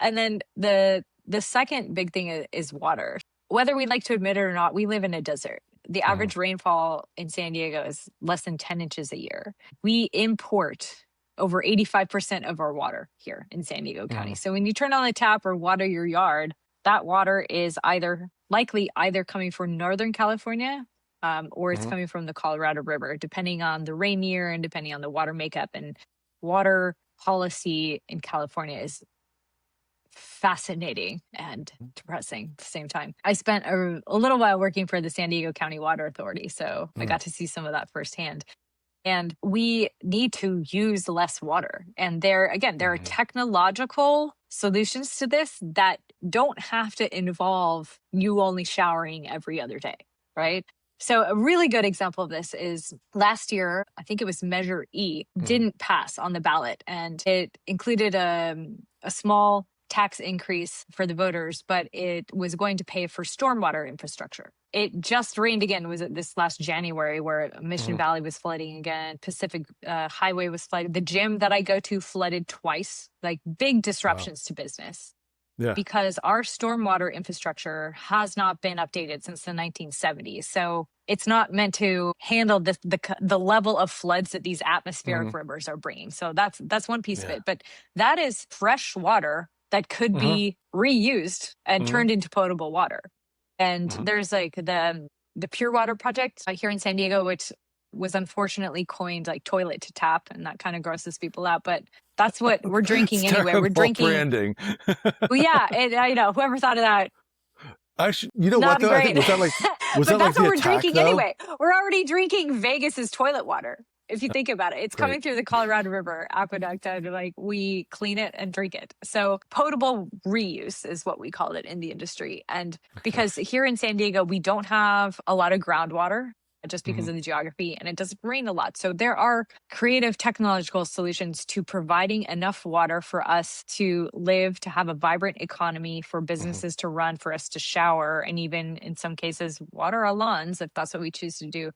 And then the second big thing is water. Whether we like to admit it or not, we live in a desert. The average rainfall in San Diego is less than 10 inches a year. We import over 85% of our water here in San Diego County. So when you turn on the tap or water your yard, that water is likely either coming from Northern California or it's coming from the Colorado River, depending on the rain year and depending on the water makeup. And water policy in California is fascinating and depressing at the same time. I spent a little while working for the San Diego County Water Authority, so I got to see some of that firsthand. And we need to use less water. And there are technological solutions to this that don't have to involve you only showering every other day, right? So a really good example of this is last year, I think it was Measure E, didn't pass on the ballot. And it included a small tax increase for the voters, but it was going to pay for stormwater infrastructure. It just rained again. Was it this last January where Mission Valley was flooding again? Pacific Highway was flooded. The gym that I go to flooded twice, like big disruptions to business. Yeah. Because our stormwater infrastructure has not been updated since the 1970s. So it's not meant to handle the level of floods that these atmospheric rivers are bringing. So that's one piece of it. But that is fresh water that could be reused and turned into potable water. And there's like the Pure Water Project here in San Diego, which was unfortunately coined like toilet to tap, and that kind of grosses people out. But that's what we're drinking anyway. We're drinking branding. Well, yeah, I know. Whoever thought of that. You know what? Though? I think, was that like but that that's like what we're attack, drinking anyway. We're already drinking Vegas's toilet water. If you think about it, it's coming through the Colorado River aqueduct, and like we clean it and drink it. So potable reuse is what we call it in the industry. And because here in San Diego, we don't have a lot of groundwater just because of the geography, and it doesn't rain a lot. So there are creative technological solutions to providing enough water for us to live, to have a vibrant economy, for businesses to run, for us to shower, and even in some cases, water our lawns if that's what we choose to do.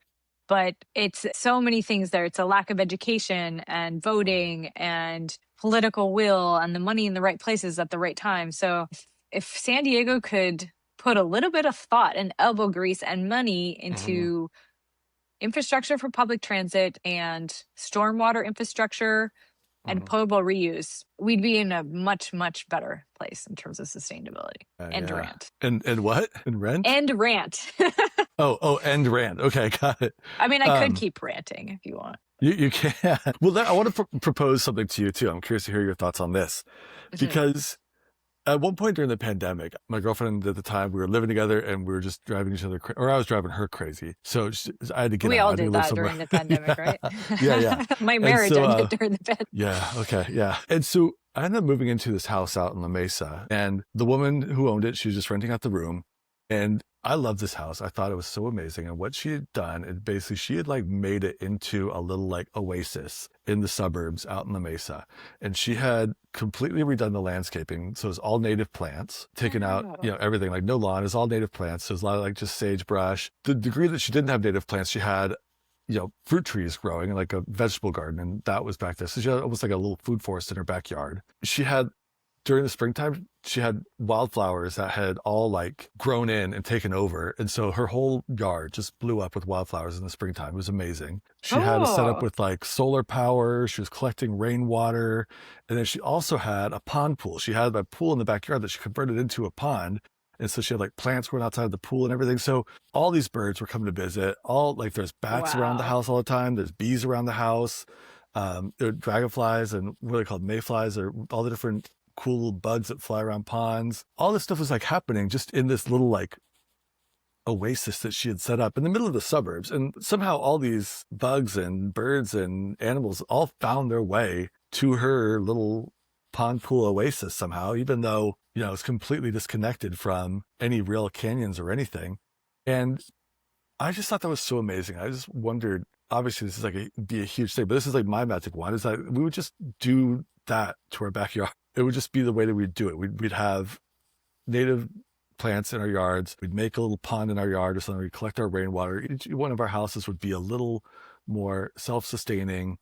But it's so many things there. It's a lack of education and voting and political will and the money in the right places at the right time. So if San Diego could put a little bit of thought and elbow grease and money into infrastructure for public transit and stormwater infrastructure and potable reuse, we'd be in a much, much better place in terms of sustainability. End rant. And what? And rent? End rant. End rant. Okay, got it. I mean, I could keep ranting if you want. You can. Well, I want to propose something to you too. I'm curious to hear your thoughts on this. Because at one point during the pandemic, my girlfriend at the time, we were living together and we were just driving each other, or I was driving her crazy. So I had to get out. We all did that during the pandemic, right? Yeah. My marriage ended during the pandemic. Yeah, okay, yeah. And so I ended up moving into this house out in La Mesa, and the woman who owned it, she was just renting out the room. And I loved this house. I thought it was so amazing. And what she had done, is basically she had like made it into a little like oasis in the suburbs out in the Mesa. And she had completely redone the landscaping. So it was all native plants, taken out, everything, like no lawn, is all native plants. So there's a lot of like just sagebrush. The degree that she didn't have native plants, she had, fruit trees growing, like a vegetable garden. And that was back there. So she had almost like a little food forest in her backyard. She had, during the springtime, she had wildflowers that had all like grown in and taken over. And so her whole yard just blew up with wildflowers in the springtime. It was amazing. She had it set up with like solar power. She was collecting rainwater. And then she also had a pond pool. She had a pool in the backyard that she converted into a pond. And so she had like plants growing outside the pool and everything. So all these birds were coming to visit. There's bats around the house all the time. There's bees around the house. There are dragonflies and what are they called? Mayflies, or all the different cool little bugs that fly around ponds. All this stuff was like happening just in this little like oasis that she had set up in the middle of the suburbs. And somehow all these bugs and birds and animals all found their way to her little pond pool oasis somehow, even though, it's completely disconnected from any real canyons or anything. And I just thought that was so amazing. I just wondered, obviously this is be a huge thing, but this is like my magic wand, is that we would just do that to our backyard it would just be the way that we'd do it. We'd have native plants in our yards. We'd make a little pond in our yard or something. We'd collect our rainwater. Each one of our houses would be a little more self-sustaining,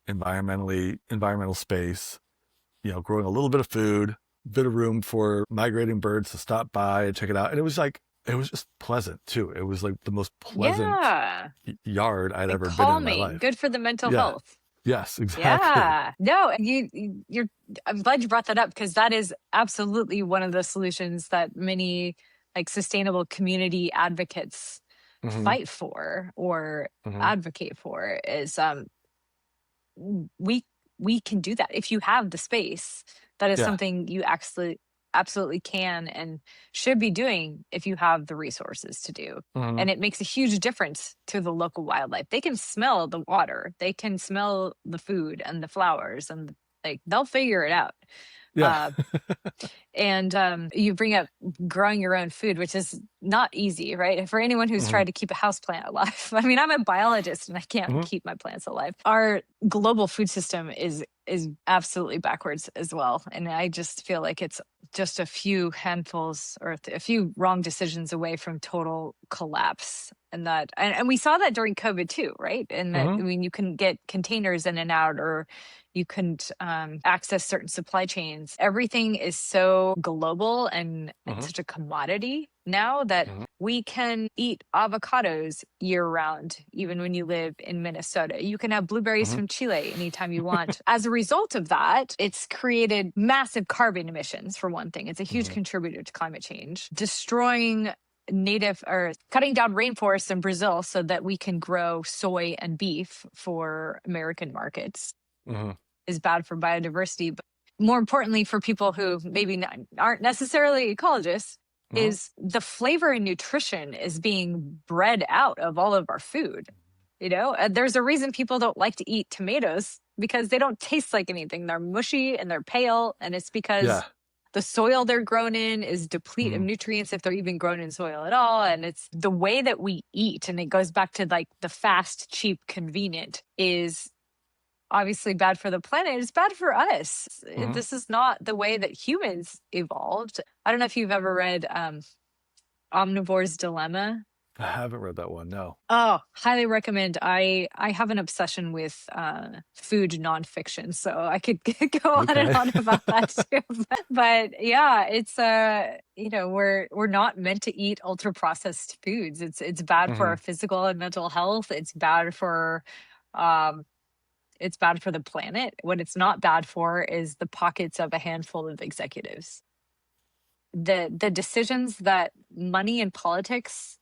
environmental space, growing a little bit of food, bit of room for migrating birds to stop by and check it out. And it was just pleasant too. It was like the most pleasant Yeah. yard I'd And ever been in my calming, life. good for the mental Yeah. health. Yes, exactly. Yeah. No, I'm glad you brought that up, because that is absolutely one of the solutions that many like sustainable community advocates Mm-hmm. fight for or Mm-hmm. advocate for is we can do that if you have the space. That is Yeah. something you absolutely can and should be doing if you have the resources to do. Mm-hmm. And it makes a huge difference to the local wildlife. They can smell the water, they can smell the food and the flowers, and like they'll figure it out. Yeah. And you bring up growing your own food, which is not easy, right? For anyone who's Mm-hmm. tried to keep a houseplant alive. I mean, I'm a biologist and I can't Mm-hmm. keep my plants alive. Our global food system is absolutely backwards as well. And I just feel like it's just a few handfuls or a few wrong decisions away from total collapse. And we saw that during COVID too, right? And that, Mm-hmm. I mean, you can get containers in and out, or you couldn't access certain supply chains. Everything is so global and Mm-hmm. such a commodity now that Mm-hmm. we can eat avocados year round, even when you live in Minnesota. You can have blueberries Mm-hmm. from Chile anytime you want. As a result of that, it's created massive carbon emissions, for one thing. It's a huge Mm-hmm. contributor to climate change, destroying native or cutting down rainforests in Brazil so that we can grow soy and beef for American markets. Mm-hmm. Is bad for biodiversity, but more importantly for people who maybe aren't necessarily ecologists, Mm-hmm. is the flavor and nutrition is being bred out of all of our food. There's a reason people don't like to eat tomatoes, because they don't taste like anything. They're mushy and they're pale, and it's because the soil they're grown in is depleted of nutrients, if they're even grown in soil at all. And it's the way that we eat, and it goes back to like the fast, cheap, convenient is obviously bad for the planet. It's bad for us. Mm-hmm. This is not the way that humans evolved. I don't know if you've ever read Omnivore's Dilemma. I haven't read that one. No. Oh, highly recommend. I have an obsession with food nonfiction, so I could go on and on about that too. But yeah, it's we're not meant to eat ultra processed foods. It's bad for our physical and mental health. It's bad for the planet. What it's not bad for is the pockets of a handful of executives. The decisions that money and politics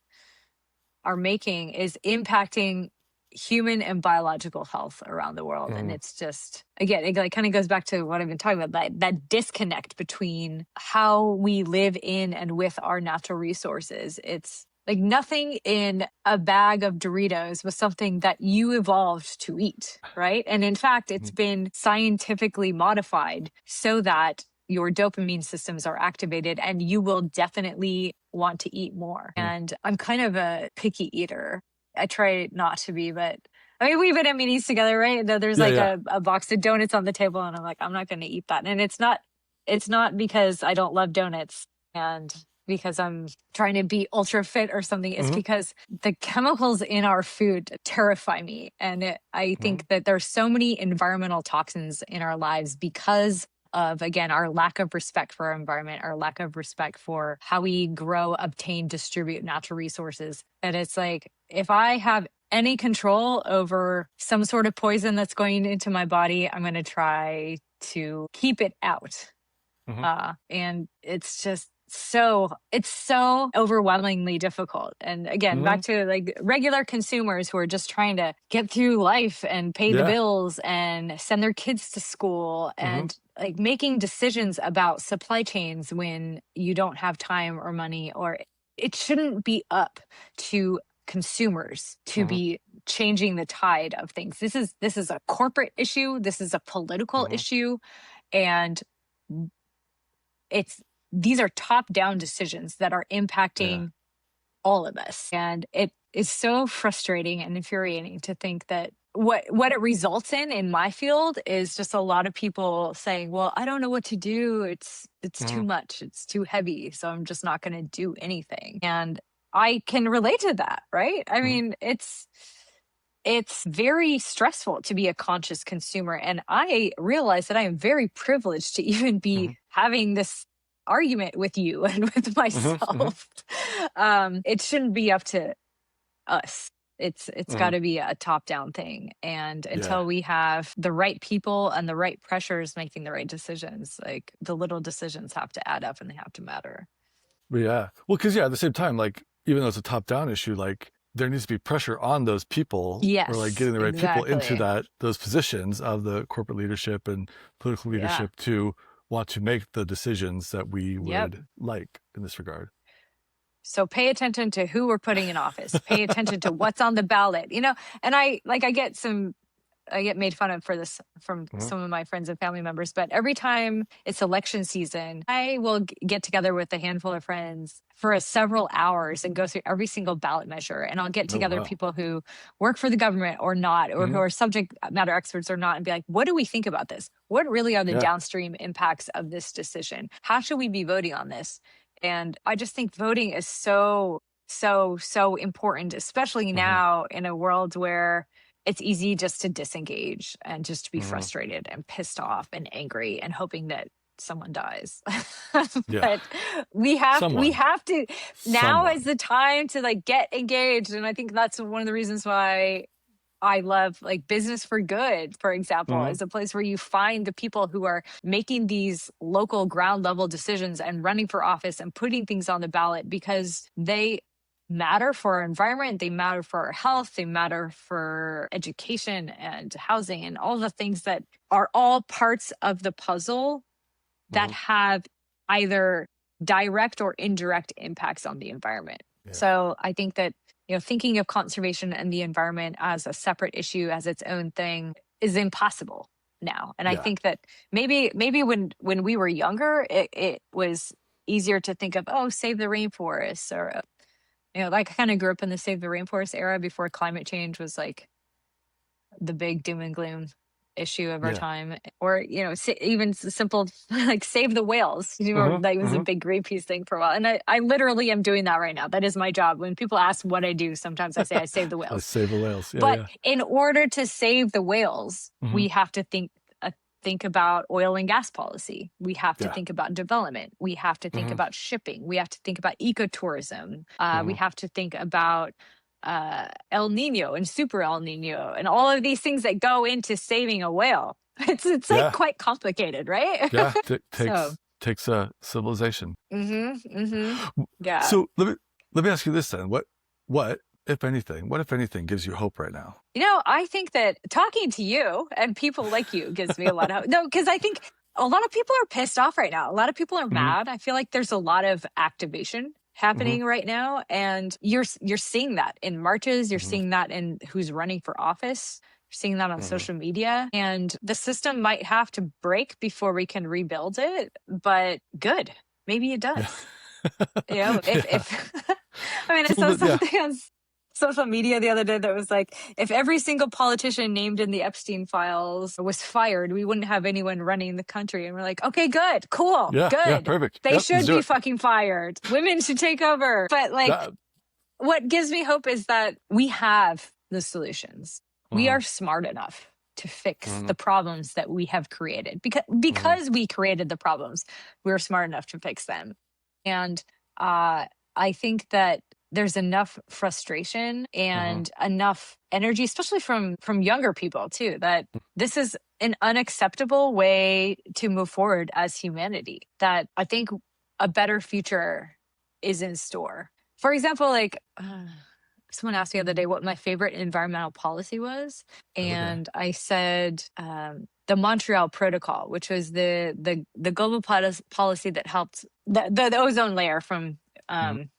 are making is impacting human and biological health around the world. And it's just, again, it like kind of goes back to what I've been talking about, that disconnect between how we live in and with our natural resources. It's like nothing in a bag of Doritos was something that you evolved to eat, right? And in fact, it's been scientifically modified so that your dopamine systems are activated and you will definitely want to eat more. And I'm kind of a picky eater. I try not to be, but I mean, we've been at meetings together, right? There's a box of donuts on the table and I'm like, I'm not going to eat that. And it's not because I don't love donuts and because I'm trying to be ultra fit or something. It's because the chemicals in our food terrify me. And I think that there's so many environmental toxins in our lives because of, again, our lack of respect for our environment, our lack of respect for how we grow, obtain, distribute natural resources. And it's like, if I have any control over some sort of poison that's going into my body, I'm going to try to keep it out. And it's just it's so overwhelmingly difficult. And again, back to like regular consumers who are just trying to get through life and pay the bills and send their kids to school and like making decisions about supply chains when you don't have time or money, or it shouldn't be up to consumers to be changing the tide of things. This is a corporate issue. This is a political issue. And these are top-down decisions that are impacting all of us. And is so frustrating and infuriating to think that what it results in my field is just a lot of people saying, well, I don't know what to do. It's too much. It's too heavy. So I'm just not going to do anything. And I can relate to that, right? I mean, it's very stressful to be a conscious consumer. And I realize that I am very privileged to even be having this argument with you and with myself. It shouldn't be up to us. It's got to be a top-down thing. And until we have the right people and the right pressures making the right decisions, like the little decisions have to add up and they have to matter. Yeah. Well, because at the same time, like, even though it's a top-down issue, like, there needs to be pressure on those people, Yes, or like getting the right people into exactly. those positions of the corporate leadership and political leadership to want to make the decisions that we Yep. would like in this regard. So pay attention to who we're putting in office. Pay attention to what's on the ballot, and I get made fun of for this from some of my friends and family members, but every time it's election season, I will get together with a handful of friends for several hours and go through every single ballot measure. And I'll get together people who work for the government or not, or who are subject matter experts or not, and be like, what do we think about this? What really are the downstream impacts of this decision? How should we be voting on this? And I just think voting is so important, especially now in a world where it's easy just to disengage and just to be frustrated and pissed off and angry and hoping that someone dies. But we have to now is the time to like get engaged. And I think that's one of the reasons why I love like Business for Good, for example, is a place where you find the people who are making these local ground level decisions and running for office and putting things on the ballot because they matter for our environment, they matter for our health, they matter for education and housing and all the things that are all parts of the puzzle that have either direct or indirect impacts on the environment. So I think that thinking of conservation and the environment as a separate issue, as its own thing, is impossible now. And I think that maybe when we were younger, it was easier to think of, save the rainforests, or like I kind of grew up in the save the rainforest era before climate change was like the big doom and gloom issue of our time, or even simple like save the whales. That was a big Greenpeace thing for a while, and I literally am doing that right now. That is my job. When people ask what I do, sometimes I say I save the whales. I save the whales. But in order to save the whales, we have to think about oil and gas policy. We have to think about development. We have to think about shipping. We have to think about ecotourism. We have to think about El Nino and super El Nino and all of these things that go into saving a whale. It's like quite complicated, right? Takes a civilization. Yeah. So let me ask you this then. What if anything gives you hope right now? I think that talking to you and people like you gives me a lot of hope. No, because I think a lot of people are pissed off right now. A lot of people are mad. I feel like there's a lot of activation happening right now, and you're seeing that in marches. You're seeing that in who's running for office. You're seeing that on social media, and the system might have to break before we can rebuild it. But good, maybe it does. If I mean, I saw something on social media the other day that was like, if every single politician named in the Epstein files was fired, we wouldn't have anyone running the country. And we're like, okay, good, cool, good. Yeah, perfect. They should be fucking fired. Women should take over. But like, what gives me hope is that we have the solutions. We are smart enough to fix the problems that we have created. Because we created the problems, we're smart enough to fix them. And I think that there's enough frustration and enough energy, especially from younger people too, that this is an unacceptable way to move forward as humanity, that I think a better future is in store. For example, like someone asked me the other day what my favorite environmental policy was. And I said the Montreal Protocol, which was the global policy that helped the ozone layer from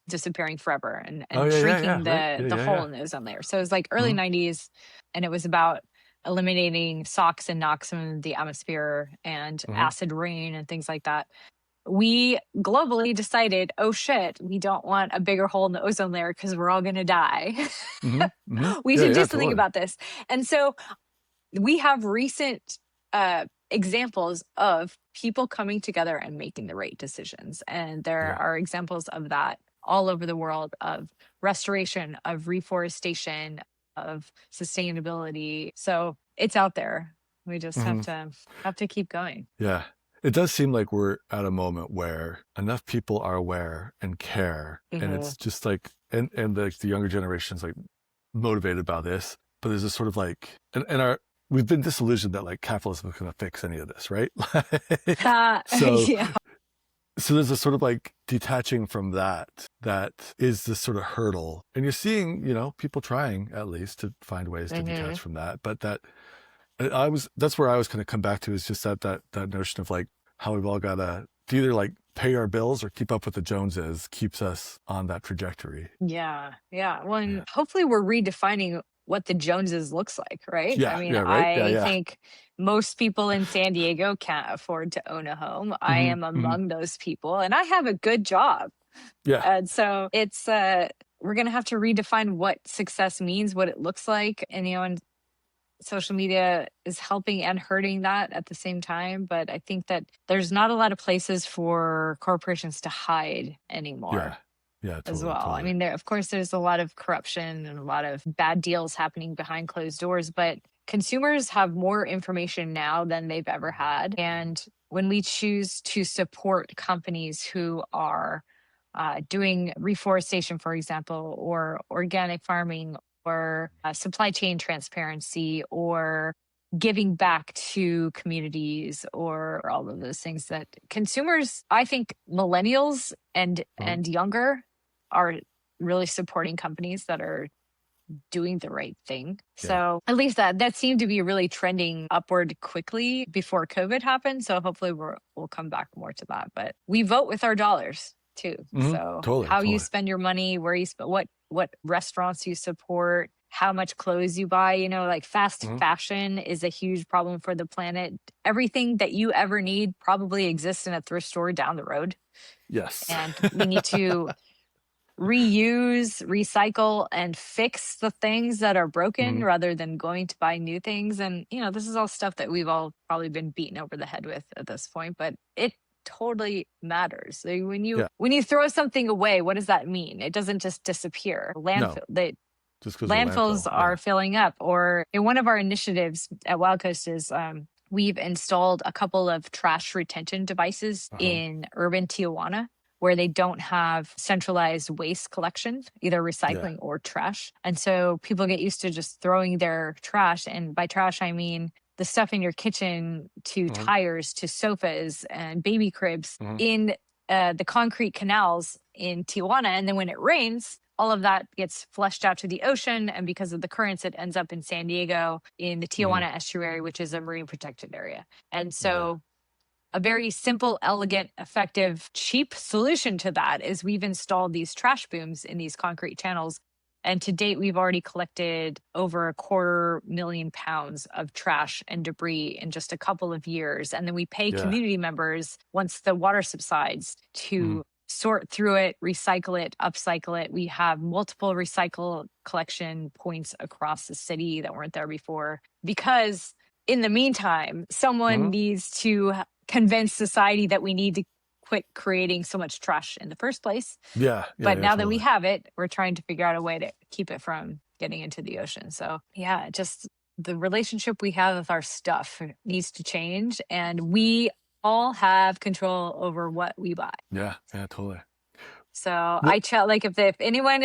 disappearing forever and shrinking the hole in the ozone layer. So it was like early 90s, and it was about eliminating SOx and NOx from the atmosphere and acid rain and things like that. we globally decided, oh shit, we don't want a bigger hole in the ozone layer because we're all going to die. We Yeah, should yeah, do something totally. about this. And so we have recent examples of people coming together and making the right decisions. And there Yeah. are examples of that all over the world, of restoration, of reforestation, of sustainability. So it's out there. We just hmm have to keep going. Yeah. It does seem like we're at a moment where enough people are aware and care. And Hmm. it's just like, and like the younger generation's like motivated by this, but there's this sort of like, we've been disillusioned that like capitalism is going to fix any of this, right? Like, so, Yeah. so there's a sort of like detaching from that is this sort of hurdle. And you're seeing, people trying at least to find ways to Hmm. detach from that. But that's where I was going to come back to, is just that notion of like how we've all got to either like pay our bills or keep up with the Joneses keeps us on that trajectory. Yeah. Yeah. Well, Yeah. and hopefully we're redefining what the Joneses looks like, right? I Yeah. mean, Yeah. Right. Yeah. I Yeah. think most people in San Diego can't afford to own a home. I hmm am hmm among those people, and I have a good job. Yeah. And so it's we're going to have to redefine what success means, what it looks like. And and social media is helping and hurting that at the same time, but I think that there's not a lot of places for corporations to hide Yeah. anymore Yeah. as Totally. well. I Totally. mean, of course, there's a lot of corruption and a lot of bad deals happening behind closed doors, but consumers have more information now than they've ever had. And when we choose to support companies who are doing reforestation, for example, or organic farming, or supply chain transparency, or giving back to communities, or all of those things that consumers, I think millennials Mhm. and younger, are really supporting companies that are doing the right thing. Yeah. So at least that seemed to be really trending upward quickly before COVID happened. So hopefully we'll come back more to that. But we vote with our dollars too. So Totally. how you Totally. spend your money, where you spend, what restaurants you support, how much clothes you buy, like fast hmm fashion is a huge problem for the planet. Everything that you ever need probably exists in a thrift store down the road. Yes. And we need to reuse, recycle, and fix the things that are broken hmm rather than going to buy new things. And, this is all stuff that we've all probably been beaten over the head with at this point, but it totally matters. Like Yeah. when you throw something away, what does that mean? It doesn't just disappear. No, just because of the Landfills landfill. are Yeah. filling up. Or in one of our initiatives at WildCoast is we've installed a couple of trash retention devices Uh-huh. in urban Tijuana, where they don't have centralized waste collection, either Yeah. recycling or trash. And so people get used to just throwing their trash. And by trash, I mean the stuff in your kitchen, to hmm tires, to sofas and baby cribs, hmm in the concrete canals in Tijuana. And then when it rains, all of that gets flushed out to the ocean. And because of the currents, it ends up in San Diego in the hmm Tijuana estuary, which is a marine protected area. And Yeah. so a very simple, elegant, effective, cheap solution to that is we've installed these trash booms in these concrete channels. And to date, we've already collected over 250,000 pounds of trash and debris in just a couple of years. And then we pay Yeah. community members, once the water subsides, hmm to sort through it, recycle it, upcycle it. We have multiple recycle collection points across the city that weren't there before, because in the meantime, someone hmm needs to convince society that we need to quit creating so much trash in the first place. Yeah. Yeah. But Yeah. now that we Totally. have it, we're trying to figure out a way to keep it from getting into the ocean. So, yeah, just the relationship we have with our stuff needs to change. And we all have control over what we buy. Yeah. Yeah. Totally. So Well. like if anyone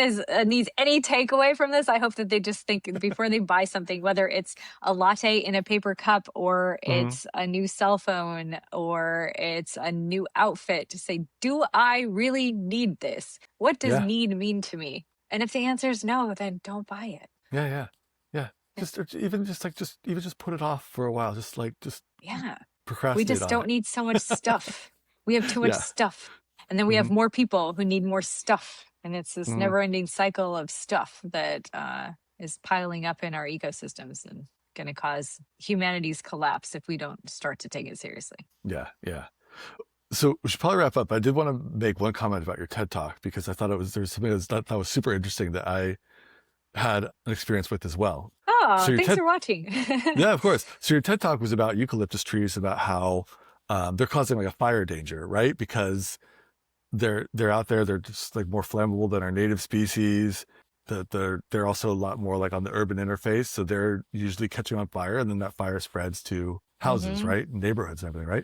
needs any takeaway from this, I hope that they just think before they buy something, whether it's a latte in a paper cup, or hmm it's a new cell phone, or it's a new outfit, to say, do I really need this? What does Yeah. need mean to me? And if the answer is no, then don't buy it. Yeah. Yeah. Yeah. Just or even just like just put it off for a while. Just Yeah. We procrastinate just on don't it. need so much stuff. We have too much Yeah. stuff. And then we have hmm more people who need more stuff. And it's this hmm never ending cycle of stuff that is piling up in our ecosystems and going to cause humanity's collapse if we don't start to take it seriously. Yeah. Yeah. So we should probably wrap up. I did want to make one comment about your TED Talk because I thought there's something that was super interesting that I had an experience with as well. Oh, So your thanks TED, for watching. yeah, of course. So your TED Talk was about eucalyptus trees, about how they're causing like a fire danger, right? Because they're out there, they're just like more flammable than our native species. That they're also a lot more like on the urban interface, so they're usually catching on fire, and then that fire spreads to houses, Hmm. right, neighborhoods and everything, right?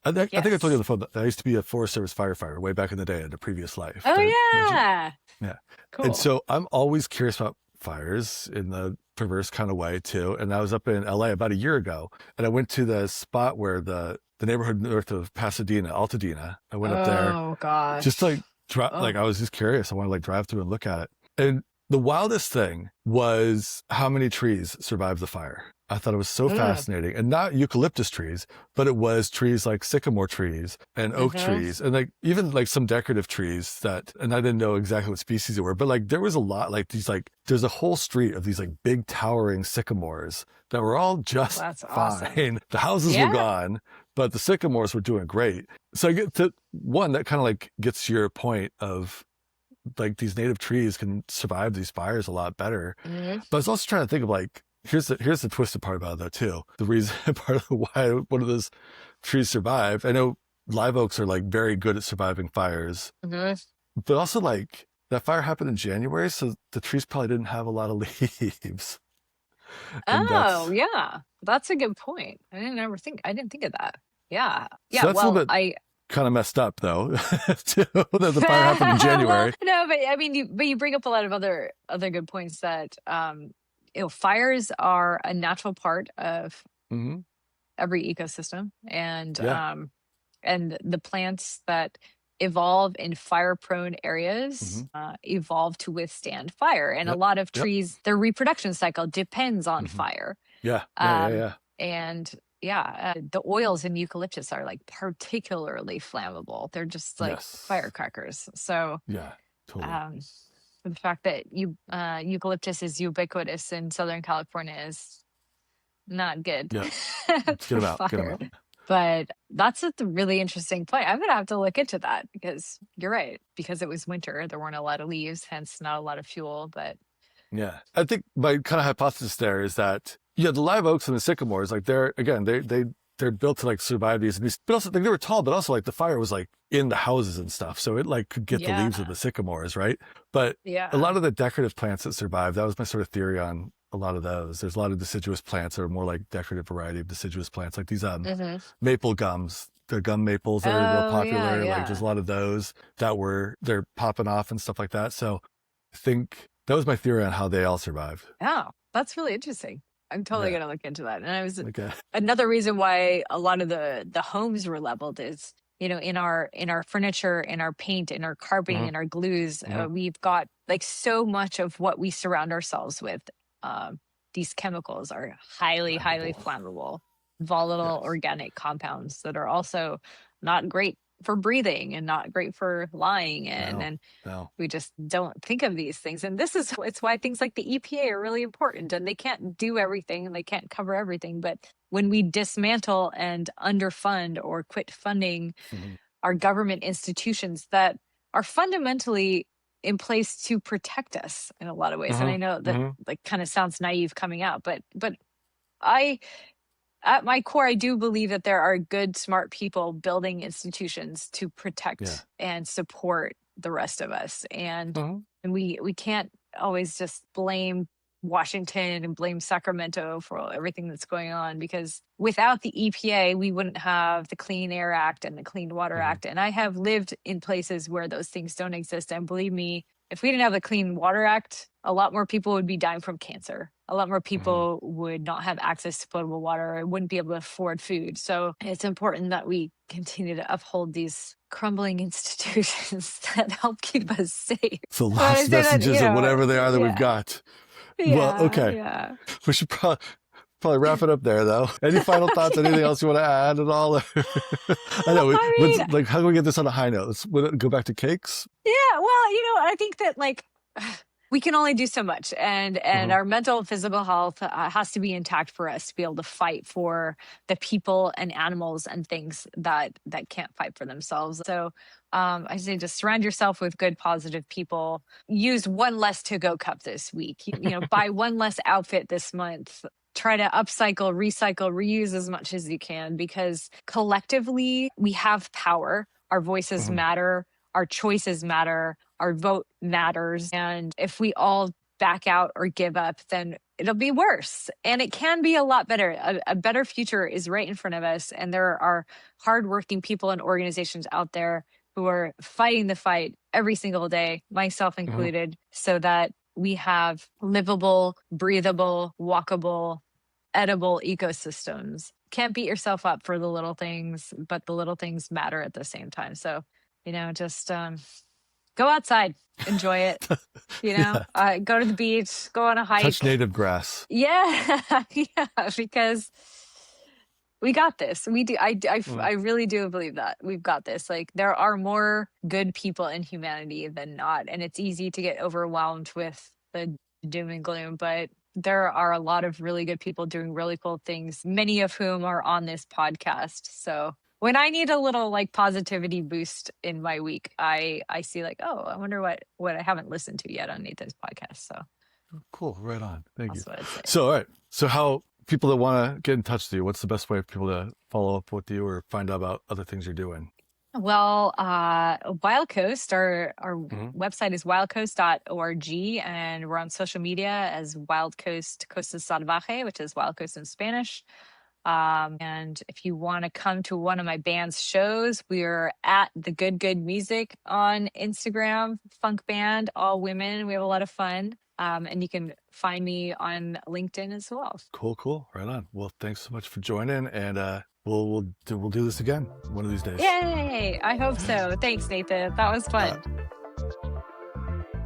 I think I told you on Yes. the phone that I used to be a Forest Service firefighter way back in the day in a previous life. Oh Did I mention? yeah. Yeah. And Cool. so I'm always curious about fires in the perverse kind of way too. And I was up in LA about a year ago, and I went to the spot where the neighborhood north of Pasadena, Altadena. I went up there Oh just to, gosh. like Oh. like I was just curious. I want to like drive through and look at it. And the wildest thing was how many trees survived the fire. I thought it was so Mm. fascinating, and not eucalyptus trees, but it was trees like sycamore trees and oak Hmm. trees, and like even like some decorative trees that, and I didn't know exactly what species they were, but like there was a lot like these, like there's a whole street of these like big towering sycamores that were all just That's awesome. fine. The houses were Yeah. gone, but the sycamores were doing great. So I get to one that kind of like gets to your point of like these native trees can survive these fires a lot better. Hmm. But I was also trying to think of like, here's the twisted part about it though too. The reason part of why one of those trees survived. I know live oaks are like very good at surviving fires, Hmm. but also like that fire happened in January, so the trees probably didn't have a lot of leaves. And Oh yeah. That's a good point. I didn't think of that. Yeah. Yeah. so that's a Well, little bit kind of messed up though, too, that the fire happened in well, January. no, but I mean, you bring up a lot of other good points that fires are a natural part of Hmm. every ecosystem, Yeah. and the plants that evolve in fire-prone Hmm. areas evolve to withstand fire, and a Yep. lot of Yep. trees, their reproduction cycle depends on Hmm. fire. Yeah. Yeah. Yeah. Um, Yeah. and yeah, the oils in eucalyptus are like particularly flammable. They're just like Yes. firecrackers. So Yeah. Totally. um, the fact that eucalyptus is ubiquitous in Southern California is not good Yeah. Get for them out. Get them fire. out. But that's a really interesting point. I'm gonna have to look into that because you're right. Because it was winter, there weren't a lot of leaves, hence not a lot of fuel. But Yeah. I think my kind of hypothesis there is that, yeah, the live oaks and the sycamores, like they're built to like survive these, but also like they were tall, but also like the fire was like in the houses and stuff. So it like could get the leaves of yeah, the sycamores, right? But a yeah. lot of the decorative plants that survive, that was my sort of theory on a lot of those. There's a lot of deciduous plants that are more like decorative variety of deciduous plants, like these Hmm. maple gums. The gum maples that are real Oh yeah, popular. Like there's yeah. a lot of those they're popping off and stuff like that. So I think that was my theory on how they all survived. Yeah, that's really interesting. I'm totally Yeah. gonna look into that. And I was Okay. another reason why a lot of the homes were leveled is, in our furniture, in our paint, in our carpeting, Hmm. in our glues, Hmm. we've got like so much of what we surround ourselves with. Um, these chemicals are highly Flammable. flammable, volatile Yes. organic compounds that are also not great for breathing and not great for lying in. No. And No. we just don't think of these things. And it's why things like the EPA are really important, and they can't do everything and they can't cover everything. But when we dismantle and underfund or quit funding Hmm. our government institutions that are fundamentally in place to protect us in a lot of ways. And Hmm. I know that Hmm. like kind of sounds naive coming out, but I at my core, I do believe that there are good, smart people building institutions to Yeah. protect and support the rest of us. Hmm. And we can't always just blame Washington and blame Sacramento for everything that's going on, because without the EPA, we wouldn't have the Clean Air Act and the Clean Water Hmm. Act. And I have lived in places where those things don't exist. And believe me, if we didn't have the Clean Water Act, a lot more people would be dying from cancer. A lot more Hmm. people would not have access to potable water and wouldn't be able to afford food. So it's important that we continue to uphold these crumbling institutions that help keep us safe. So But I last say that, messages of whatever they are that we've yeah, got. Well, yeah, okay. yeah. We should probably wrap it up there, though. Any final thoughts? Anything else you want to add at all? I know. I Let's mean, like, how can we get this on a high note? Let's go back to cakes. yeah, well, I think that like we can only do so much, and our mental and physical health has to be intact for us to be able to fight for the people and animals and things that can't fight for themselves. So I say just surround yourself with good, positive people. Use one less to-go cup this week. Buy one less outfit this month. Try to upcycle, recycle, reuse as much as you can, because collectively we have power. Our voices matter. Our choices matter. Our vote matters. And if we all back out or give up, then it'll be worse. And it can be a lot better. A better future is right in front of us. And there are hardworking people and organizations out there who are fighting the fight every single day, myself included, so that we have livable, breathable, walkable, edible ecosystems. Can't beat yourself up for the little things, but the little things matter at the same time. So, just go outside, enjoy it, go to the beach, go on a hike. Touch native grass. Yeah. Yeah, because we got this. We do. I really do believe that we've got this. Like, there are more good people in humanity than not. And it's easy to get overwhelmed with the doom and gloom, but there are a lot of really good people doing really cool things, many of whom are on this podcast. So when I need a little positivity boost in my week, I see I wonder what I haven't listened to yet on Nathan's podcast. So cool. Right on. Thank you. What I'd say. So, all right. So how people that want to get in touch with you, what's the best way for people to follow up with you or find out about other things you're doing? Well, WildCoast, our website is wildcoast.org, and we're on social media as WildCoast Costa Salvaje, which is Wild Coast in Spanish. And if you want to come to one of my band's shows, we're at The Good Good Music on Instagram, funk band, all women. We have a lot of fun. And you can find me on LinkedIn as well. Cool. Right on. Well, thanks so much for joining, and we'll do this again one of these days. Yay! I hope so. Thanks, Nathan. That was fun.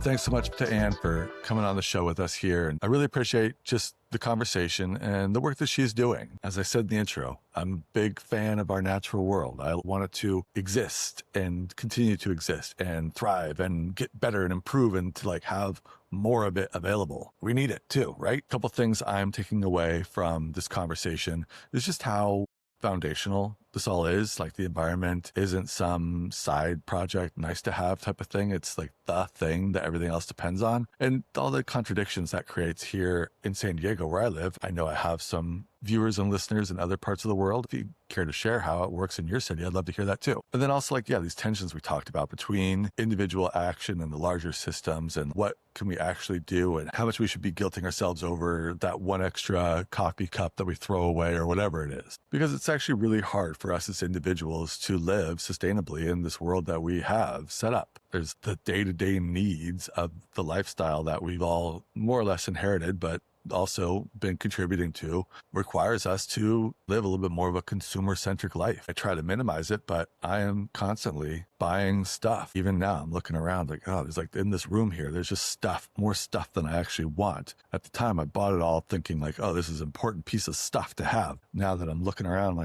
Thanks so much to Anne for coming on the show with us here. And I really appreciate just the conversation and the work that she's doing. As I said in the intro, I'm a big fan of our natural world. I want it to exist and continue to exist and thrive and get better and improve and to have more of it available. We need it too, right? A couple things I'm taking away from this conversation is just how foundational this all is. The environment isn't some side project, nice to have type of thing. It's the thing that everything else depends on. And all the contradictions that creates here in San Diego, where I live. I know I have some viewers and listeners in other parts of the world. If you care to share how it works in your city, I'd love to hear that too. And then also these tensions we talked about between individual action and the larger systems, and what can we actually do, and how much we should be guilting ourselves over that one extra coffee cup that we throw away or whatever it is. Because it's actually really hard for us as individuals to live sustainably in this world that we have set up. There's the day-to-day needs of the lifestyle that we've all more or less inherited, but also been contributing to, requires us to live a little bit more of a consumer-centric life. I try to minimize it, but I am constantly buying stuff. Even now, I'm looking around there's in this room here, there's just stuff, more stuff than I actually want. At the time, I bought it all thinking this is an important piece of stuff to have. Now that I'm looking around,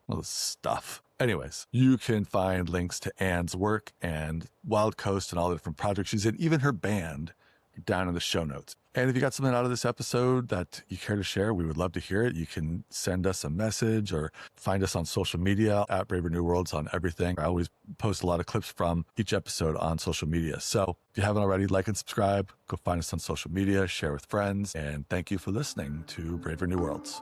all this stuff. Anyways, you can find links to Anne's work and Wild Coast and all the different projects she's in, even her band, down in the show notes. And if you got something out of this episode that you care to share, we would love to hear it. You can send us a message or find us on social media at Braver New Worlds on everything. I always post a lot of clips from each episode on social media. So if you haven't already, like and subscribe, go find us on social media, share with friends, and thank you for listening to Braver New Worlds.